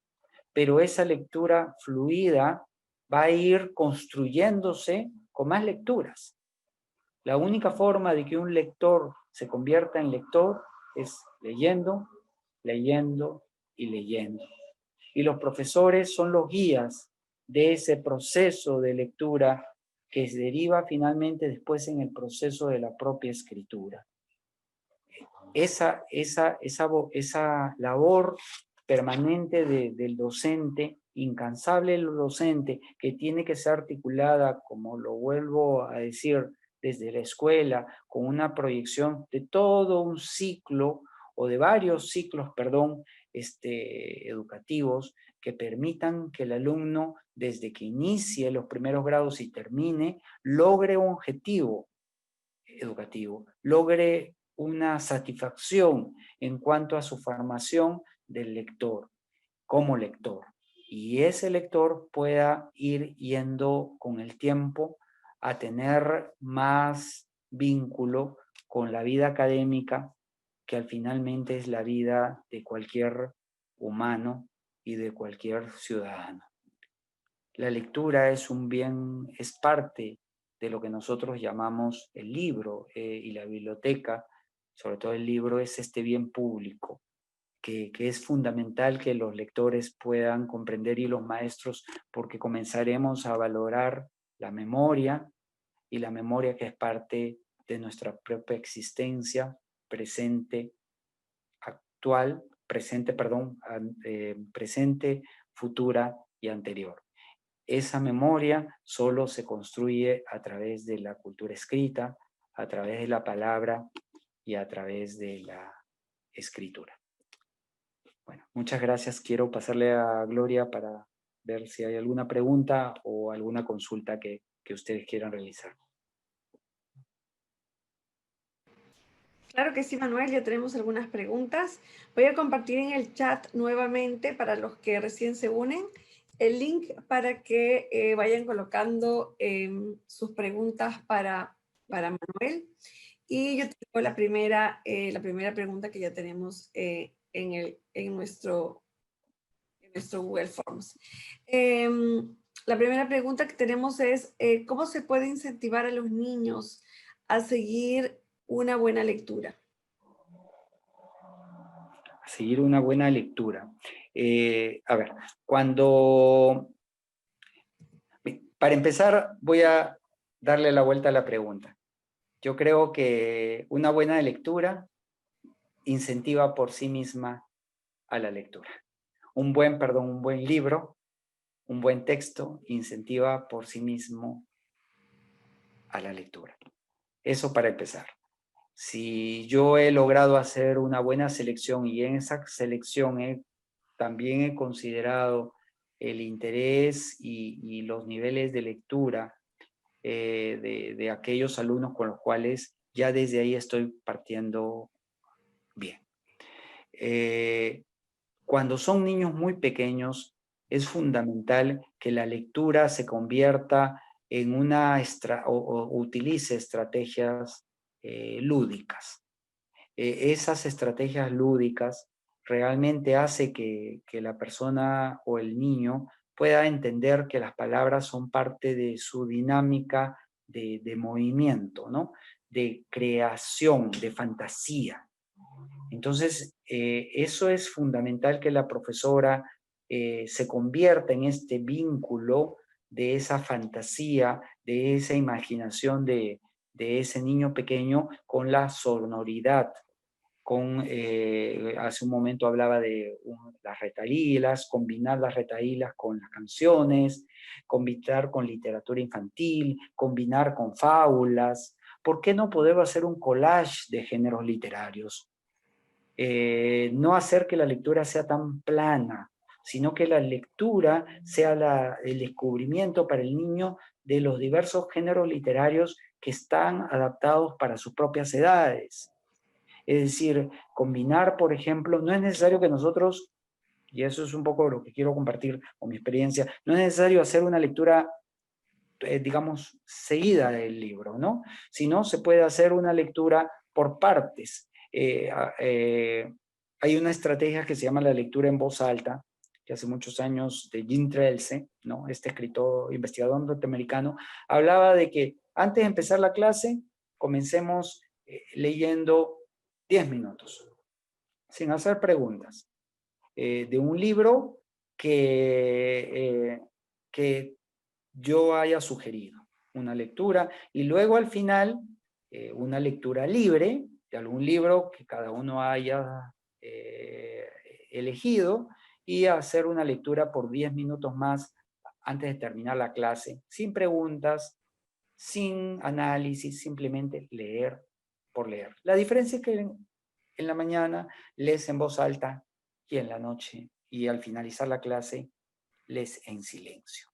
pero esa lectura fluida va a ir construyéndose con más lecturas. La única forma de que un lector se convierta en lector es leyendo, leyendo y leyendo. Y los profesores son los guías de ese proceso de lectura que se deriva finalmente después en el proceso de la propia escritura. Esa labor permanente del docente, incansable el docente, que tiene que ser articulada, como lo vuelvo a decir, desde la escuela, con una proyección de todo un ciclo, o de varios ciclos, perdón, educativos, que permitan que el alumno, desde que inicie los primeros grados y termine, logre un objetivo educativo, logre una satisfacción en cuanto a su formación del lector, como lector. Y ese lector pueda ir yendo con el tiempo a tener más vínculo con la vida académica, que al finalmente es la vida de cualquier humano y de cualquier ciudadano. La lectura es un bien, es parte de lo que nosotros llamamos el libro, y la biblioteca, sobre todo el libro, es este bien público, que es fundamental que los lectores puedan comprender y los maestros, porque comenzaremos a valorar la memoria, y la memoria que es parte de nuestra propia existencia, presente, actual, presente, perdón, presente, futura y anterior. Esa memoria solo se construye a través de la cultura escrita, a través de la palabra y a través de la escritura. Bueno, muchas gracias. Quiero pasarle a Gloria para ver si hay alguna pregunta o alguna consulta que ustedes quieran realizar. Claro que sí, Manuel, ya tenemos algunas preguntas. Voy a compartir en el chat nuevamente para los que recién se unen el link para que vayan colocando sus preguntas para Manuel. Y yo tengo la primera pregunta que ya tenemos en nuestro Google Forms. La primera pregunta que tenemos es, ¿cómo se puede incentivar a los niños a seguir una buena lectura? Seguir una buena lectura. A ver, para empezar, voy a darle la vuelta a la pregunta. Yo creo que una buena lectura incentiva por sí misma a la lectura. Un buen libro, un buen texto incentiva por sí mismo a la lectura. Eso para empezar. Si yo he logrado hacer una buena selección y en esa selección también he considerado el interés y los niveles de lectura de aquellos alumnos con los cuales ya desde ahí estoy partiendo bien. Cuando son niños muy pequeños, es fundamental que la lectura se convierta en o utilice estrategias lúdicas. Esas estrategias lúdicas realmente hace que la persona o el niño pueda entender que las palabras son parte de su dinámica de movimiento, ¿no? De creación, de fantasía. Entonces, eso es fundamental, que la profesora se convierta en este vínculo de esa fantasía, de esa imaginación de ese niño pequeño con la sonoridad. Hace un momento hablaba de las retahílas, combinar las retahílas con las canciones, combinar con literatura infantil, combinar con fábulas. ¿Por qué no poder hacer un collage de géneros literarios? No hacer que la lectura sea tan plana, sino que la lectura sea el descubrimiento para el niño de los diversos géneros literarios que están adaptados para sus propias edades. Es decir, combinar, por ejemplo, no es necesario que nosotros, y eso es un poco lo que quiero compartir con mi experiencia, no es necesario hacer una lectura, digamos, seguida del libro, ¿no? Sino se puede hacer una lectura por partes. Hay una estrategia que se llama la lectura en voz alta, que hace muchos años, de Jim Trelse, ¿no? Este escritor, investigador norteamericano, hablaba de que antes de empezar la clase, comencemos leyendo 10 minutos, sin hacer preguntas, de un libro que yo haya sugerido, una lectura, y luego al final una lectura libre de algún libro que cada uno haya elegido, y hacer una lectura por 10 minutos más antes de terminar la clase, sin preguntas, sin análisis, simplemente leer por leer. La diferencia es que en la mañana lees en voz alta y en la noche, y al finalizar la clase, lees en silencio.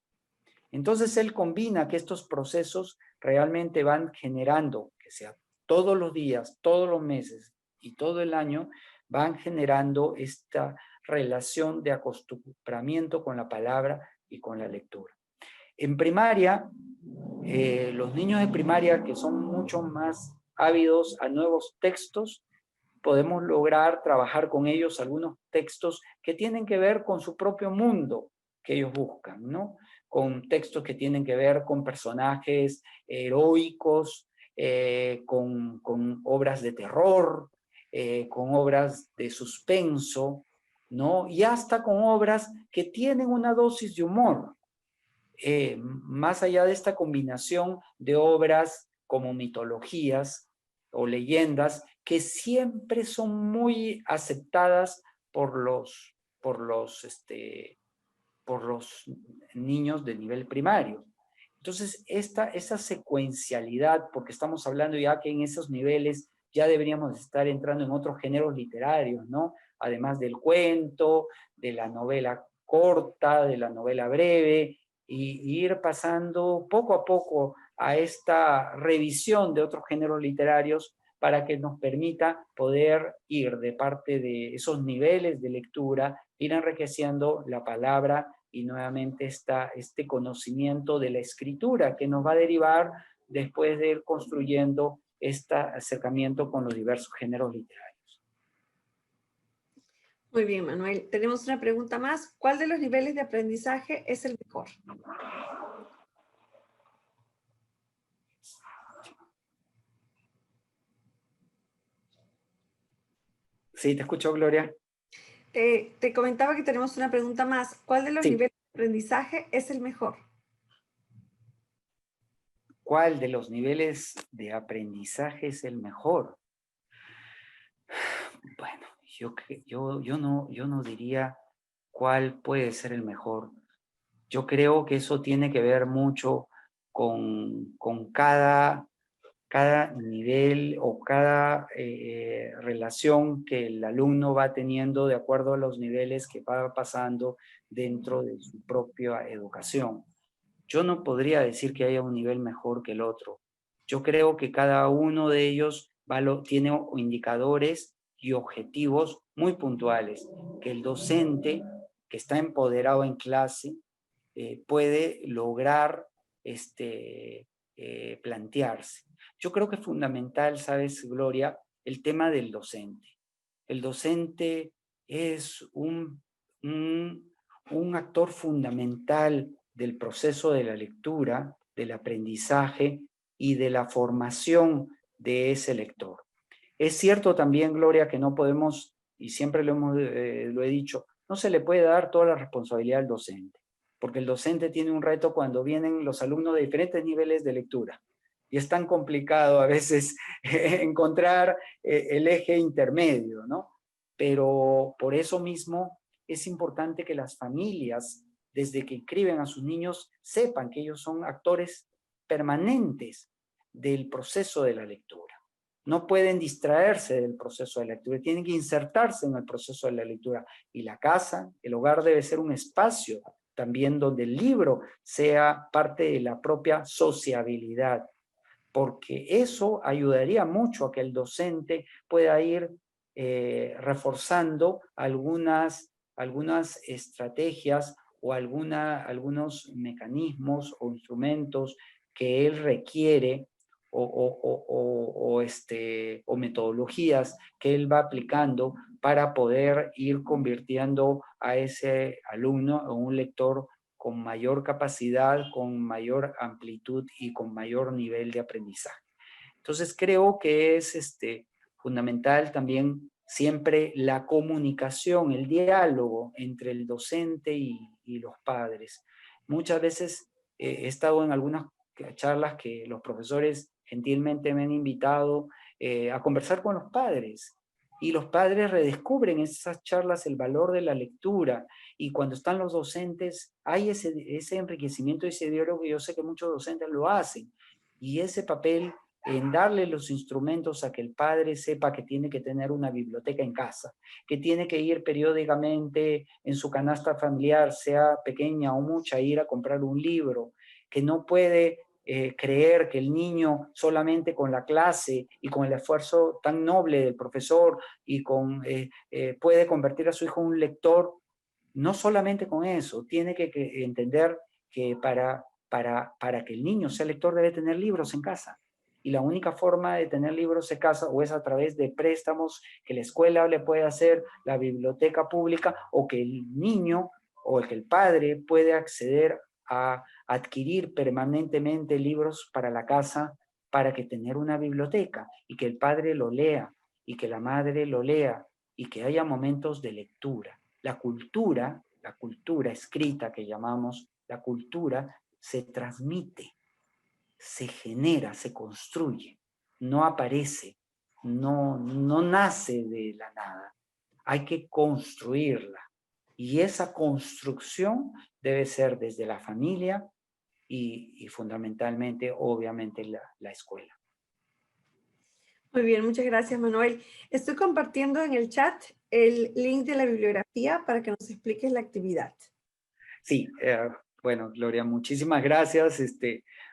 Entonces él combina que estos procesos realmente van generando, que sea todos los días, todos los meses y todo el año, van generando esta relación de acostumbramiento con la palabra y con la lectura. En primaria, los niños de primaria, que son mucho más ávidos a nuevos textos, podemos lograr trabajar con ellos algunos textos que tienen que ver con su propio mundo que ellos buscan, ¿no? Con textos que tienen que ver con personajes heroicos, con obras de terror, con obras de suspenso, ¿no? Y hasta con obras que tienen una dosis de humor. Más allá de esta combinación de obras como mitologías o leyendas, que siempre son muy aceptadas por los niños de nivel primario. Entonces, esa secuencialidad, porque estamos hablando ya que en esos niveles ya deberíamos estar entrando en otros géneros literarios, ¿no? Además del cuento, de la novela corta, de la novela breve, y ir pasando poco a poco a esta revisión de otros géneros literarios para que nos permita poder ir de parte de esos niveles de lectura, ir enriqueciendo la palabra y nuevamente este conocimiento de la escritura que nos va a derivar después de ir construyendo este acercamiento con los diversos géneros literarios. Muy bien, Manuel. Tenemos una pregunta más. ¿Cuál de los niveles de aprendizaje es el mejor? Sí, te escucho, Gloria. Te comentaba que tenemos una pregunta más. ¿Cuál de los Sí. niveles de aprendizaje es el mejor? ¿Cuál de los niveles de aprendizaje es el mejor? Bueno, yo no diría cuál puede ser el mejor. Yo creo que eso tiene que ver mucho con cada nivel o cada relación que el alumno va teniendo de acuerdo a los niveles que va pasando dentro de su propia educación. yo no podría decir que haya un nivel mejor que el otro. Yo creo que cada uno de ellos tiene indicadores y objetivos muy puntuales, que el docente que está empoderado en clase puede lograr plantearse. Yo creo que es fundamental, ¿sabes, Gloria?, el tema del docente. El docente es un actor fundamental del proceso de la lectura, del aprendizaje y de la formación de ese lector. Es cierto también, Gloria, que no podemos, y siempre lo he dicho, no se le puede dar toda la responsabilidad al docente, porque el docente tiene un reto cuando vienen los alumnos de diferentes niveles de lectura. Y es tan complicado a veces encontrar el eje intermedio, ¿no? Pero por eso mismo es importante que las familias, desde que inscriben a sus niños, sepan que ellos son actores permanentes del proceso de la lectura. No pueden distraerse del proceso de lectura, tienen que insertarse en el proceso de la lectura. Y la casa, el hogar, debe ser un espacio también donde el libro sea parte de la propia sociabilidad, porque eso ayudaría mucho a que el docente pueda ir reforzando algunas estrategias o algunos mecanismos o instrumentos que él requiere o metodologías que él va aplicando para poder ir convirtiendo a ese alumno en un lector con mayor capacidad, con mayor amplitud y con mayor nivel de aprendizaje. Entonces creo que es fundamental también siempre la comunicación, el diálogo entre el docente y los padres. Muchas veces he estado en algunas charlas que los profesores gentilmente me han invitado a conversar con los padres, y los padres redescubren en esas charlas el valor de la lectura, y cuando están los docentes hay ese enriquecimiento, ese diálogo, que yo sé que muchos docentes lo hacen, y ese papel en darle los instrumentos a que el padre sepa que tiene que tener una biblioteca en casa, que tiene que ir periódicamente en su canasta familiar, sea pequeña o mucha, ir a comprar un libro, que no puede creer que el niño solamente con la clase y con el esfuerzo tan noble del profesor puede convertir a su hijo en un lector. No solamente con eso, tiene que entender que para que el niño sea lector debe tener libros en casa. Y la única forma de tener libros en casa o es a través de préstamos que la escuela le puede hacer, la biblioteca pública, o que el niño o que el padre puede acceder a adquirir permanentemente libros para la casa, para que tener una biblioteca y que el padre lo lea y que la madre lo lea y que haya momentos de lectura. La cultura escrita que llamamos, la cultura se transmite, se genera, se construye, no aparece, no nace de la nada. Hay que construirla. Y esa construcción debe ser desde la familia y fundamentalmente, obviamente, la escuela. Muy bien, muchas gracias, Manuel. Estoy compartiendo en el chat el link de la bibliografía para que nos expliques la actividad. Sí, bueno, Gloria, muchísimas gracias.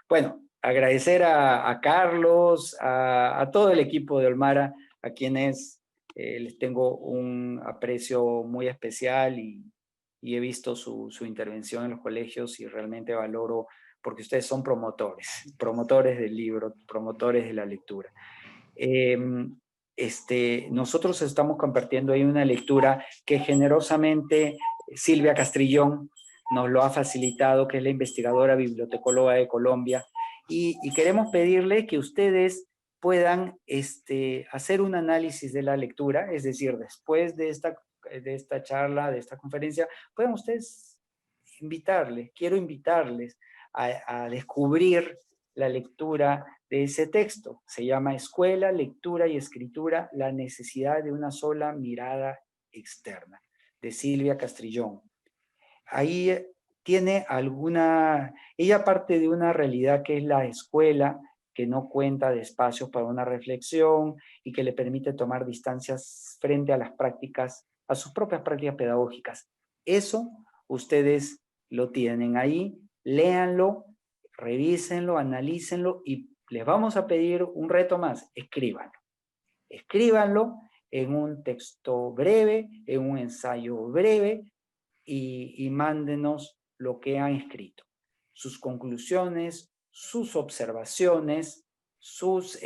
Bueno, agradecer a Carlos, a todo el equipo de Olmara, a quienes les tengo un aprecio muy especial y he visto su intervención en los colegios y realmente valoro, porque ustedes son promotores del libro, promotores de la lectura. Nosotros estamos compartiendo ahí una lectura que generosamente Silvia Castrillón nos lo ha facilitado, que es la investigadora bibliotecóloga de Colombia, y queremos pedirle que ustedes puedan hacer un análisis de la lectura, es decir, después de esta charla, de esta conferencia, pueden ustedes quiero invitarles a descubrir la lectura de ese texto. Se llama Escuela, Lectura y Escritura, la necesidad de una sola mirada externa, de Silvia Castrillón. Ahí ella parte de una realidad que es la escuela, que no cuenta de espacios para una reflexión y que le permite tomar distancias frente a las prácticas, a sus propias prácticas pedagógicas. Eso ustedes lo tienen ahí, léanlo, revísenlo, analícenlo y les vamos a pedir un reto más, escríbanlo. Escríbanlo en un texto breve, en un ensayo breve y mándenos lo que han escrito. Sus conclusiones, sus observaciones, sus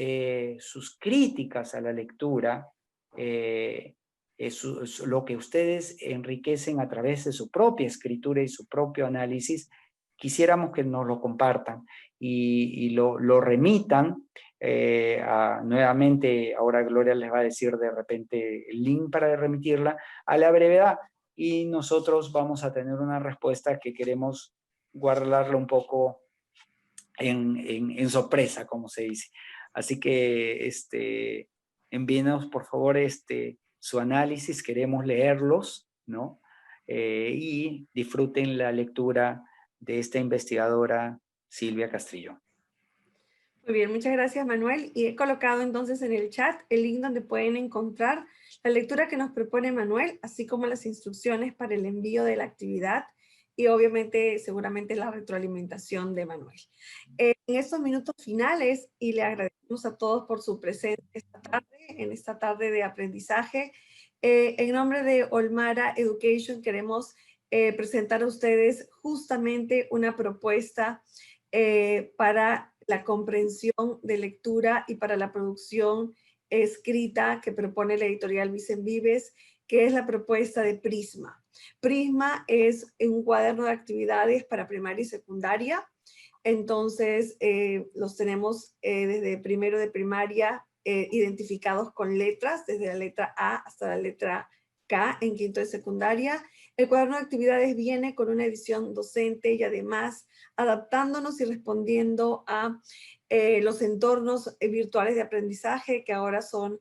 críticas a la lectura, lo que ustedes enriquecen a través de su propia escritura y su propio análisis. Quisiéramos que nos lo compartan y lo remitan. Nuevamente, ahora Gloria les va a decir de repente el link para remitirla a la brevedad y nosotros vamos a tener una respuesta que queremos guardarla un poco en sorpresa, como se dice. Así que envíenos por favor su análisis, queremos leerlos, ¿no? Y disfruten la lectura de esta investigadora Silvia Castrillón. Muy bien, muchas gracias Manuel. Y he colocado entonces en el chat el link donde pueden encontrar la lectura que nos propone Manuel, así como las instrucciones para el envío de la actividad y obviamente seguramente la retroalimentación de Manuel. En estos minutos finales, y le agradecemos a todos por su presencia en esta tarde de aprendizaje, en nombre de Olmara Education queremos presentar a ustedes justamente una propuesta para la comprensión de lectura y para la producción escrita que propone la editorial Vicen Vives, que es la propuesta de Prisma. Prisma es un cuaderno de actividades para primaria y secundaria. Entonces, los tenemos desde primero de primaria identificados con letras, desde la letra A hasta la letra K en quinto de secundaria. El cuaderno de actividades viene con una edición docente y además adaptándonos y respondiendo a los entornos virtuales de aprendizaje que ahora son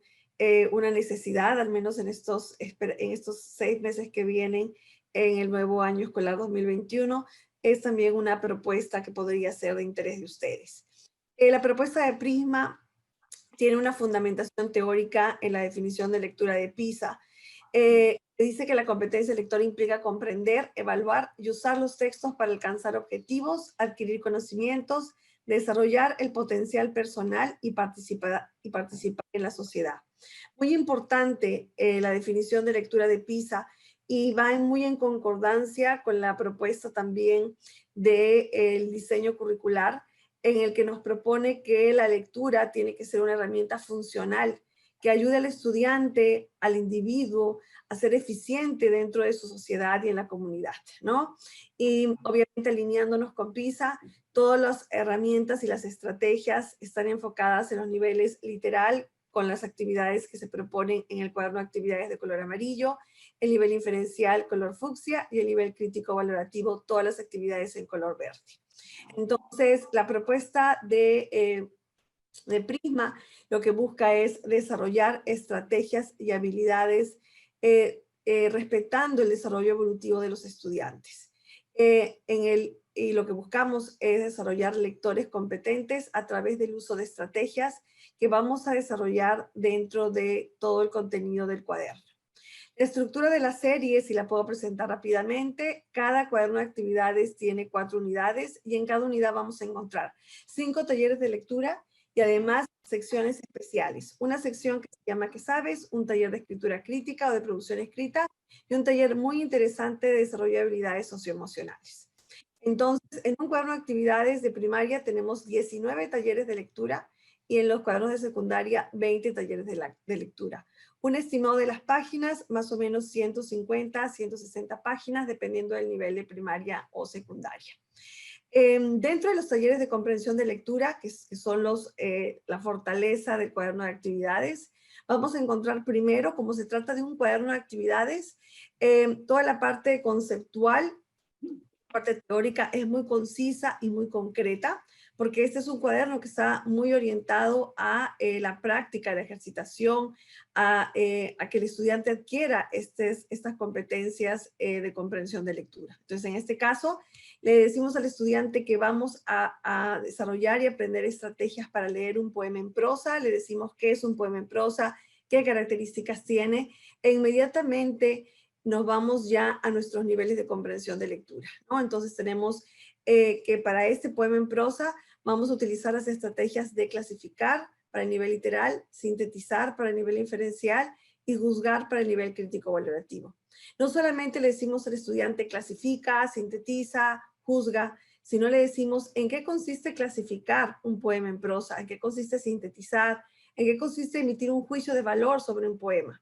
una necesidad, al menos en estos 6 meses que vienen en el nuevo año escolar 2021. Es también una propuesta que podría ser de interés de ustedes. La propuesta de Prisma tiene una fundamentación teórica en la definición de lectura de PISA. Dice que la competencia lectora implica comprender, evaluar y usar los textos para alcanzar objetivos, adquirir conocimientos, desarrollar el potencial personal y participar en la sociedad. Muy importante la definición de lectura de PISA y va muy en concordancia con la propuesta también del diseño curricular en el que nos propone que la lectura tiene que ser una herramienta funcional que ayude al estudiante, al individuo, a ser eficiente dentro de su sociedad y en la comunidad, ¿no? Y obviamente alineándonos con PISA, todas las herramientas y las estrategias están enfocadas en los niveles literal, con las actividades que se proponen en el cuaderno de actividades de color amarillo, el nivel inferencial color fucsia y el nivel crítico valorativo, todas las actividades en color verde. Entonces, la propuesta de Prisma lo que busca es desarrollar estrategias y habilidades respetando el desarrollo evolutivo de los estudiantes. Y lo que buscamos es desarrollar lectores competentes a través del uso de estrategias que vamos a desarrollar dentro de todo el contenido del cuaderno. La estructura de la serie, si la puedo presentar rápidamente, cada cuaderno de actividades tiene 4 unidades y en cada unidad vamos a encontrar 5 talleres de lectura y además secciones especiales. Una sección que se llama ¿Qué sabes?, un taller de escritura crítica o de producción escrita y un taller muy interesante de desarrollo de habilidades socioemocionales. Entonces, en un cuaderno de actividades de primaria tenemos 19 talleres de lectura y en los cuadernos de secundaria 20 talleres de lectura. Un estimado de las páginas, más o menos 150, 160 páginas, dependiendo del nivel de primaria o secundaria. Dentro de los talleres de comprensión de lectura, que son la fortaleza del cuaderno de actividades, vamos a encontrar primero, como se trata de un cuaderno de actividades, toda la parte conceptual, parte teórica es muy concisa y muy concreta, porque este es un cuaderno que está muy orientado a la práctica, la ejercitación, a que el estudiante adquiera estas competencias de comprensión de lectura. Entonces, en este caso, le decimos al estudiante que vamos a desarrollar y aprender estrategias para leer un poema en prosa, le decimos qué es un poema en prosa, qué características tiene, e inmediatamente nos vamos ya a nuestros niveles de comprensión de lectura, ¿no? Entonces tenemos que para este poema en prosa vamos a utilizar las estrategias de clasificar para el nivel literal, sintetizar para el nivel inferencial y juzgar para el nivel crítico valorativo. No solamente le decimos al estudiante clasifica, sintetiza, juzga, sino le decimos en qué consiste clasificar un poema en prosa, en qué consiste sintetizar, en qué consiste emitir un juicio de valor sobre un poema.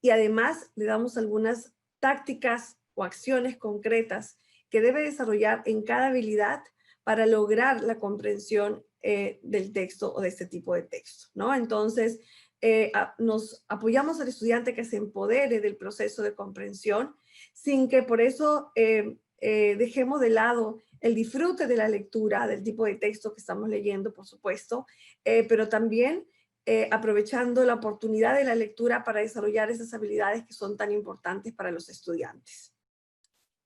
Y además le damos algunas tácticas o acciones concretas que debe desarrollar en cada habilidad para lograr la comprensión del texto o de este tipo de texto, ¿no? Entonces, nos apoyamos al estudiante que se empodere del proceso de comprensión sin que por eso dejemos de lado el disfrute de la lectura, del tipo de texto que estamos leyendo, por supuesto, pero también aprovechando la oportunidad de la lectura para desarrollar esas habilidades que son tan importantes para los estudiantes.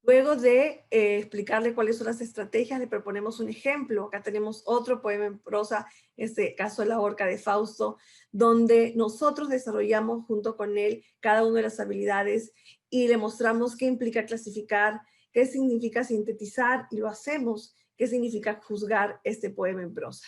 Luego de explicarle cuáles son las estrategias, le proponemos un ejemplo. Acá tenemos otro poema en prosa, en este caso La horca de Fausto, donde nosotros desarrollamos junto con él cada una de las habilidades y le mostramos qué implica clasificar, qué significa sintetizar, y lo hacemos, qué significa juzgar este poema en prosa.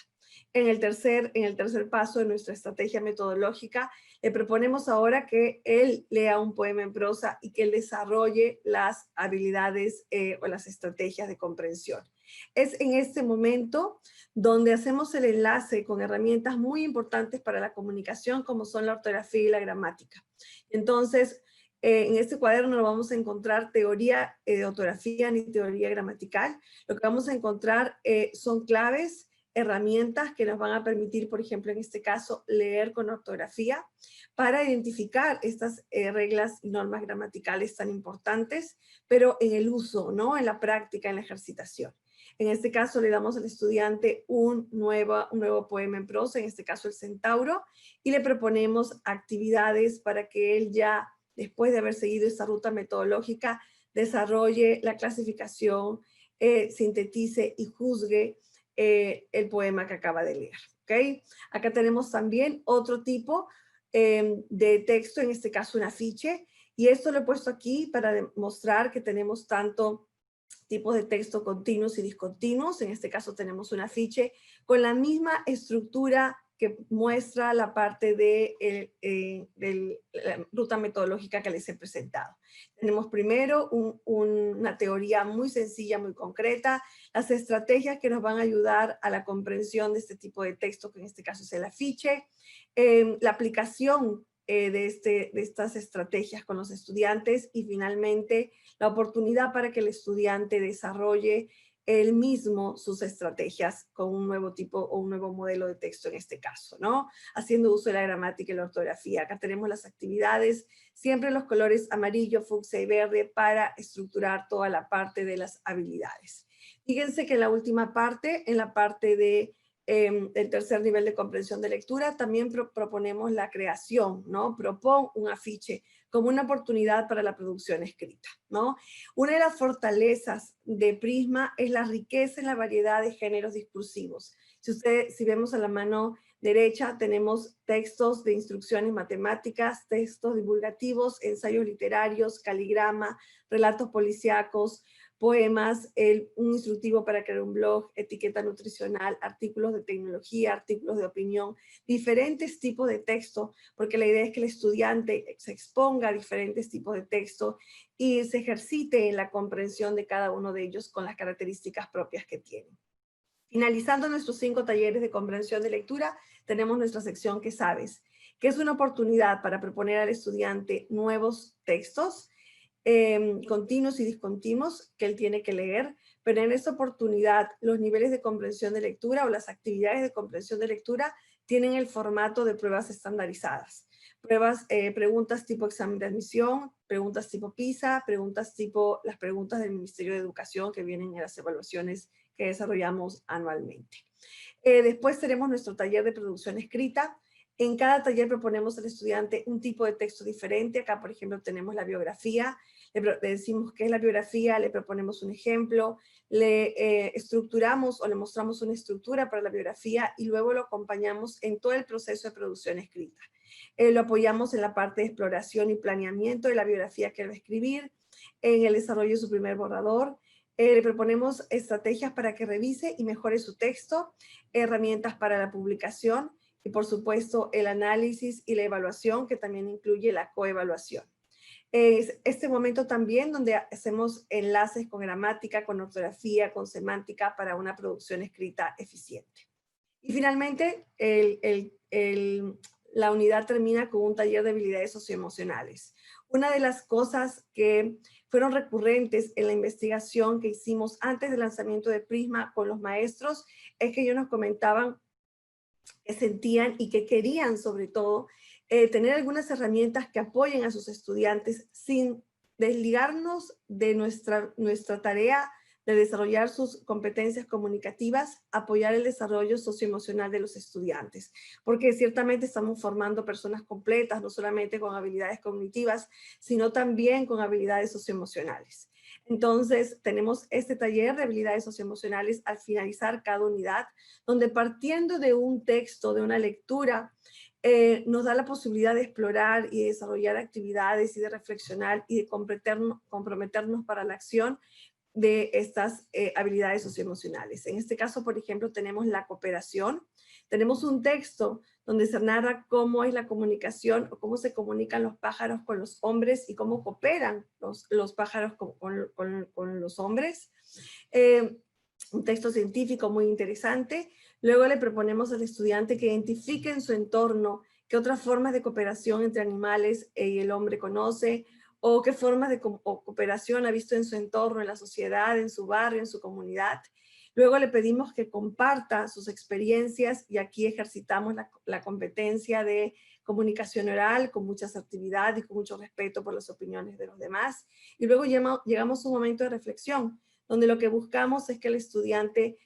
En el tercer paso de nuestra estrategia metodológica, le proponemos ahora que él lea un poema en prosa y que él desarrolle las habilidades o las estrategias de comprensión. Es en este momento donde hacemos el enlace con herramientas muy importantes para la comunicación, como son la ortografía y la gramática. Entonces, en este cuaderno no vamos a encontrar teoría de ortografía ni teoría gramatical. Lo que vamos a encontrar son claves, herramientas que nos van a permitir, por ejemplo, en este caso, leer con ortografía para identificar estas reglas y normas gramaticales tan importantes, pero en el uso, ¿no? En la práctica, en la ejercitación. En este caso le damos al estudiante un nuevo poema en prosa, en este caso el Centauro, y le proponemos actividades para que él ya, después de haber seguido esta ruta metodológica, desarrolle la clasificación, sintetice y juzgue el poema que acaba de leer. ¿Okay? Acá tenemos también otro tipo de texto, en este caso un afiche, y esto lo he puesto aquí para demostrar que tenemos tanto tipos de texto continuos y discontinuos. En este caso tenemos un afiche con la misma estructura que muestra la parte de la ruta metodológica que les he presentado. Tenemos primero una teoría muy sencilla, muy concreta, las estrategias que nos van a ayudar a la comprensión de este tipo de texto, que en este caso es el afiche, la aplicación de estas estrategias con los estudiantes y finalmente la oportunidad para que el estudiante desarrolle él mismo sus estrategias con un nuevo tipo o un nuevo modelo de texto en este caso, ¿no? Haciendo uso de la gramática y la ortografía. Acá tenemos las actividades, siempre los colores amarillo, fucsia y verde para estructurar toda la parte de las habilidades. Fíjense que en la última parte, en la parte de el tercer nivel de comprensión de lectura, también proponemos la creación, ¿no? Propon un afiche como una oportunidad para la producción escrita, ¿no? Una de las fortalezas de Prisma es la riqueza en la variedad de géneros discursivos. Si vemos a la mano derecha, tenemos textos de instrucciones matemáticas, textos divulgativos, ensayos literarios, caligrama, relatos policíacos, poemas, un instructivo para crear un blog, etiqueta nutricional, artículos de tecnología, artículos de opinión, diferentes tipos de texto, porque la idea es que el estudiante se exponga a diferentes tipos de texto y se ejercite en la comprensión de cada uno de ellos con las características propias que tienen. Finalizando nuestros 5 talleres de comprensión de lectura, tenemos nuestra sección ¿Qué sabes?, que es una oportunidad para proponer al estudiante nuevos textos, continuos y discontinuos que él tiene que leer, pero en esta oportunidad los niveles de comprensión de lectura o las actividades de comprensión de lectura tienen el formato de pruebas estandarizadas. Preguntas tipo examen de admisión, preguntas tipo PISA, preguntas tipo las preguntas del Ministerio de Educación que vienen en las evaluaciones que desarrollamos anualmente. Después tenemos nuestro taller de producción escrita. En cada taller proponemos al estudiante un tipo de texto diferente. Acá, por ejemplo, tenemos la biografía. Le decimos qué es la biografía, le proponemos un ejemplo, le estructuramos o le mostramos una estructura para la biografía y luego lo acompañamos en todo el proceso de producción escrita. Lo apoyamos en la parte de exploración y planeamiento de la biografía que él va a escribir, en el desarrollo de su primer borrador, Le proponemos estrategias para que revise y mejore su texto, herramientas para la publicación y, por supuesto, el análisis y la evaluación, que también incluye la coevaluación. Es este momento también donde hacemos enlaces con gramática, con ortografía, con semántica para una producción escrita eficiente. Y finalmente, la unidad termina con un taller de habilidades socioemocionales. Una de las cosas que fueron recurrentes en la investigación que hicimos antes del lanzamiento de Prisma con los maestros es que ellos nos comentaban que sentían y que querían, sobre todo, tener algunas herramientas que apoyen a sus estudiantes sin desligarnos de nuestra tarea de desarrollar sus competencias comunicativas, apoyar el desarrollo socioemocional de los estudiantes, porque ciertamente estamos formando personas completas, no solamente con habilidades cognitivas, sino también con habilidades socioemocionales. Entonces, tenemos este taller de habilidades socioemocionales al finalizar cada unidad, donde partiendo de un texto, de una lectura, nos da la posibilidad de explorar y desarrollar actividades y de reflexionar y de comprometernos para la acción de estas habilidades socioemocionales. En este caso, por ejemplo, tenemos la cooperación. Tenemos un texto donde se narra cómo es la comunicación o cómo se comunican los pájaros con los hombres y cómo cooperan los pájaros con los hombres. Un texto científico muy interesante. Luego le proponemos al estudiante que identifique en su entorno qué otras formas de cooperación entre animales y el hombre conoce, o qué formas de cooperación ha visto en su entorno, en la sociedad, en su barrio, en su comunidad. Luego le pedimos que comparta sus experiencias y aquí ejercitamos la competencia de comunicación oral con mucha asertividad y con mucho respeto por las opiniones de los demás. Y luego llegamos a un momento de reflexión, donde lo que buscamos es que el estudiante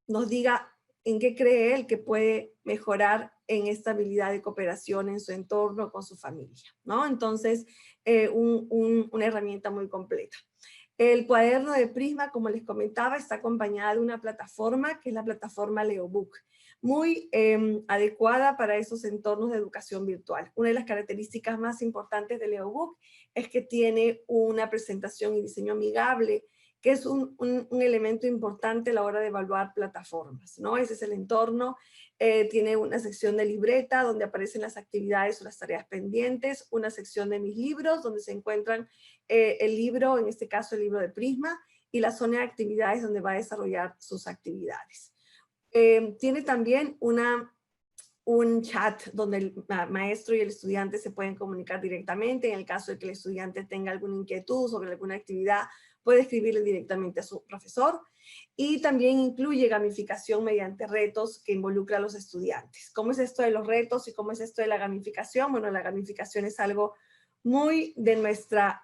nos diga en qué cree él que puede mejorar en esta habilidad de cooperación en su entorno, con su familia, ¿no? Entonces, una herramienta muy completa. El cuaderno de Prisma, como les comentaba, está acompañada de una plataforma que es la plataforma Leobook, muy adecuada para esos entornos de educación virtual. Una de las características más importantes de Leobook es que tiene una presentación y diseño amigable, que es un elemento importante a la hora de evaluar plataformas, ¿no? Ese es el entorno. Tiene una sección de libreta donde aparecen las actividades o las tareas pendientes, una sección de mis libros donde se encuentran el libro, en este caso el libro de Prisma, y la zona de actividades donde va a desarrollar sus actividades. Tiene también un chat donde el maestro y el estudiante se pueden comunicar directamente. En el caso de que el estudiante tenga alguna inquietud sobre alguna actividad, puede escribirle directamente a su profesor. Y también incluye gamificación mediante retos que involucra a los estudiantes. ¿Cómo es esto de los retos y cómo es esto de la gamificación? Bueno, la gamificación es algo muy de nuestra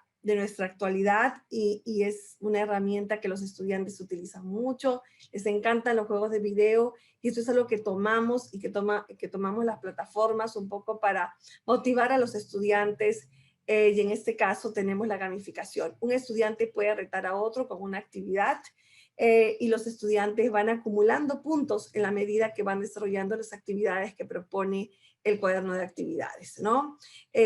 actualidad y es una herramienta que los estudiantes utilizan mucho. Les encantan los juegos de video y esto es algo que tomamos y que tomamos las plataformas un poco para motivar a los estudiantes. Y en este caso tenemos la gamificación. Un estudiante puede retar a otro con una actividad y los estudiantes van acumulando puntos en la medida que van desarrollando las actividades que propone el cuaderno de actividades, ¿no?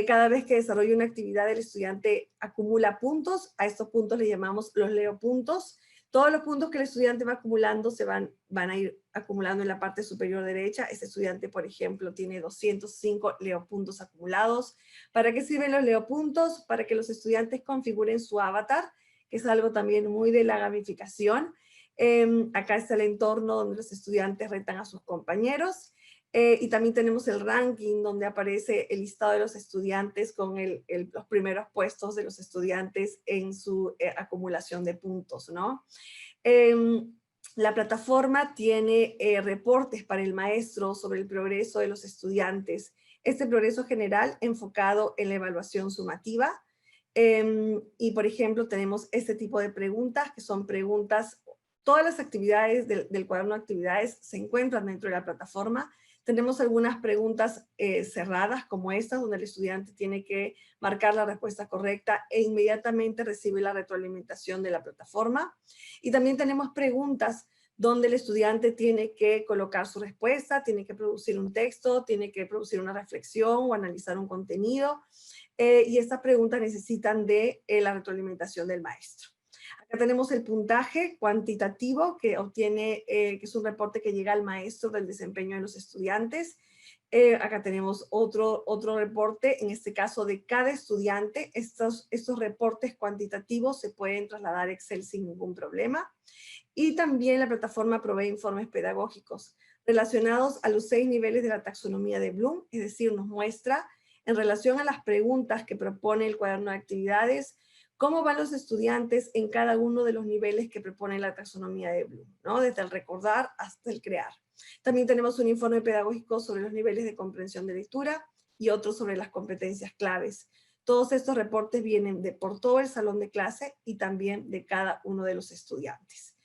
Cada vez que desarrolla una actividad, el estudiante acumula puntos. A estos puntos le llamamos los leopuntos. Todos los puntos que el estudiante va acumulando se van a ir acumulando en la parte superior derecha. Este estudiante, por ejemplo, tiene 205 leopuntos acumulados. ¿Para qué sirven los leopuntos? Para que los estudiantes configuren su avatar, que es algo también muy de la gamificación. Acá está el entorno donde los estudiantes retan a sus compañeros. Y también tenemos el ranking donde aparece el listado de los estudiantes con los primeros puestos de los estudiantes en su acumulación de puntos, ¿no? La plataforma tiene reportes para el maestro sobre el progreso de los estudiantes. Este progreso general enfocado en la evaluación sumativa. Y por ejemplo tenemos este tipo de preguntas que son preguntas, todas las actividades del cuaderno de actividades se encuentran dentro de la plataforma. Tenemos algunas preguntas cerradas como estas, donde el estudiante tiene que marcar la respuesta correcta e inmediatamente recibe la retroalimentación de la plataforma. Y también tenemos preguntas donde el estudiante tiene que colocar su respuesta, tiene que producir un texto, tiene que producir una reflexión o analizar un contenido. Y estas preguntas necesitan de la retroalimentación del maestro. Acá tenemos el puntaje cuantitativo que obtiene, que es un reporte que llega al maestro del desempeño de los estudiantes. Acá tenemos otro reporte, en este caso de cada estudiante. Estos reportes cuantitativos se pueden trasladar a Excel sin ningún problema. Y también la plataforma provee informes pedagógicos relacionados a los 6 niveles de la taxonomía de Bloom, es decir, nos muestra en relación a las preguntas que propone el cuaderno de actividades, cómo van los estudiantes en cada uno de los niveles que propone la taxonomía de Bloom, ¿no? Desde el recordar hasta el crear. También tenemos un informe pedagógico sobre los niveles de comprensión de lectura y otro sobre las competencias claves. Todos estos reportes vienen por todo el salón de clase y también de cada uno de los estudiantes.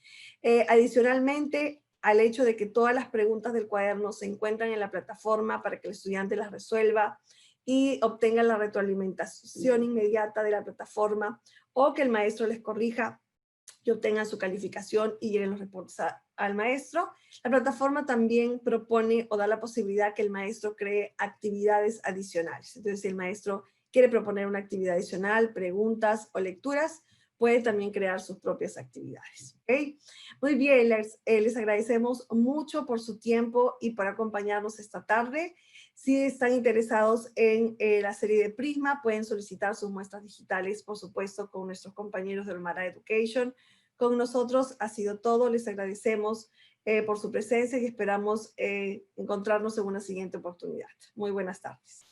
Adicionalmente, al hecho de que todas las preguntas del cuaderno se encuentran en la plataforma para que el estudiante las resuelva y obtenga la retroalimentación inmediata de la plataforma, o que el maestro les corrija y obtengan su calificación y lleguen los reportes al maestro. La plataforma también propone o da la posibilidad que el maestro cree actividades adicionales. Entonces, si el maestro quiere proponer una actividad adicional, preguntas o lecturas, puede también crear sus propias actividades. ¿Okay? Muy bien, les agradecemos mucho por su tiempo y por acompañarnos esta tarde. Si están interesados en la serie de Prisma, pueden solicitar sus muestras digitales, por supuesto, con nuestros compañeros de Olmara Education. Con nosotros ha sido todo. Les agradecemos por su presencia y esperamos encontrarnos en una siguiente oportunidad. Muy buenas tardes.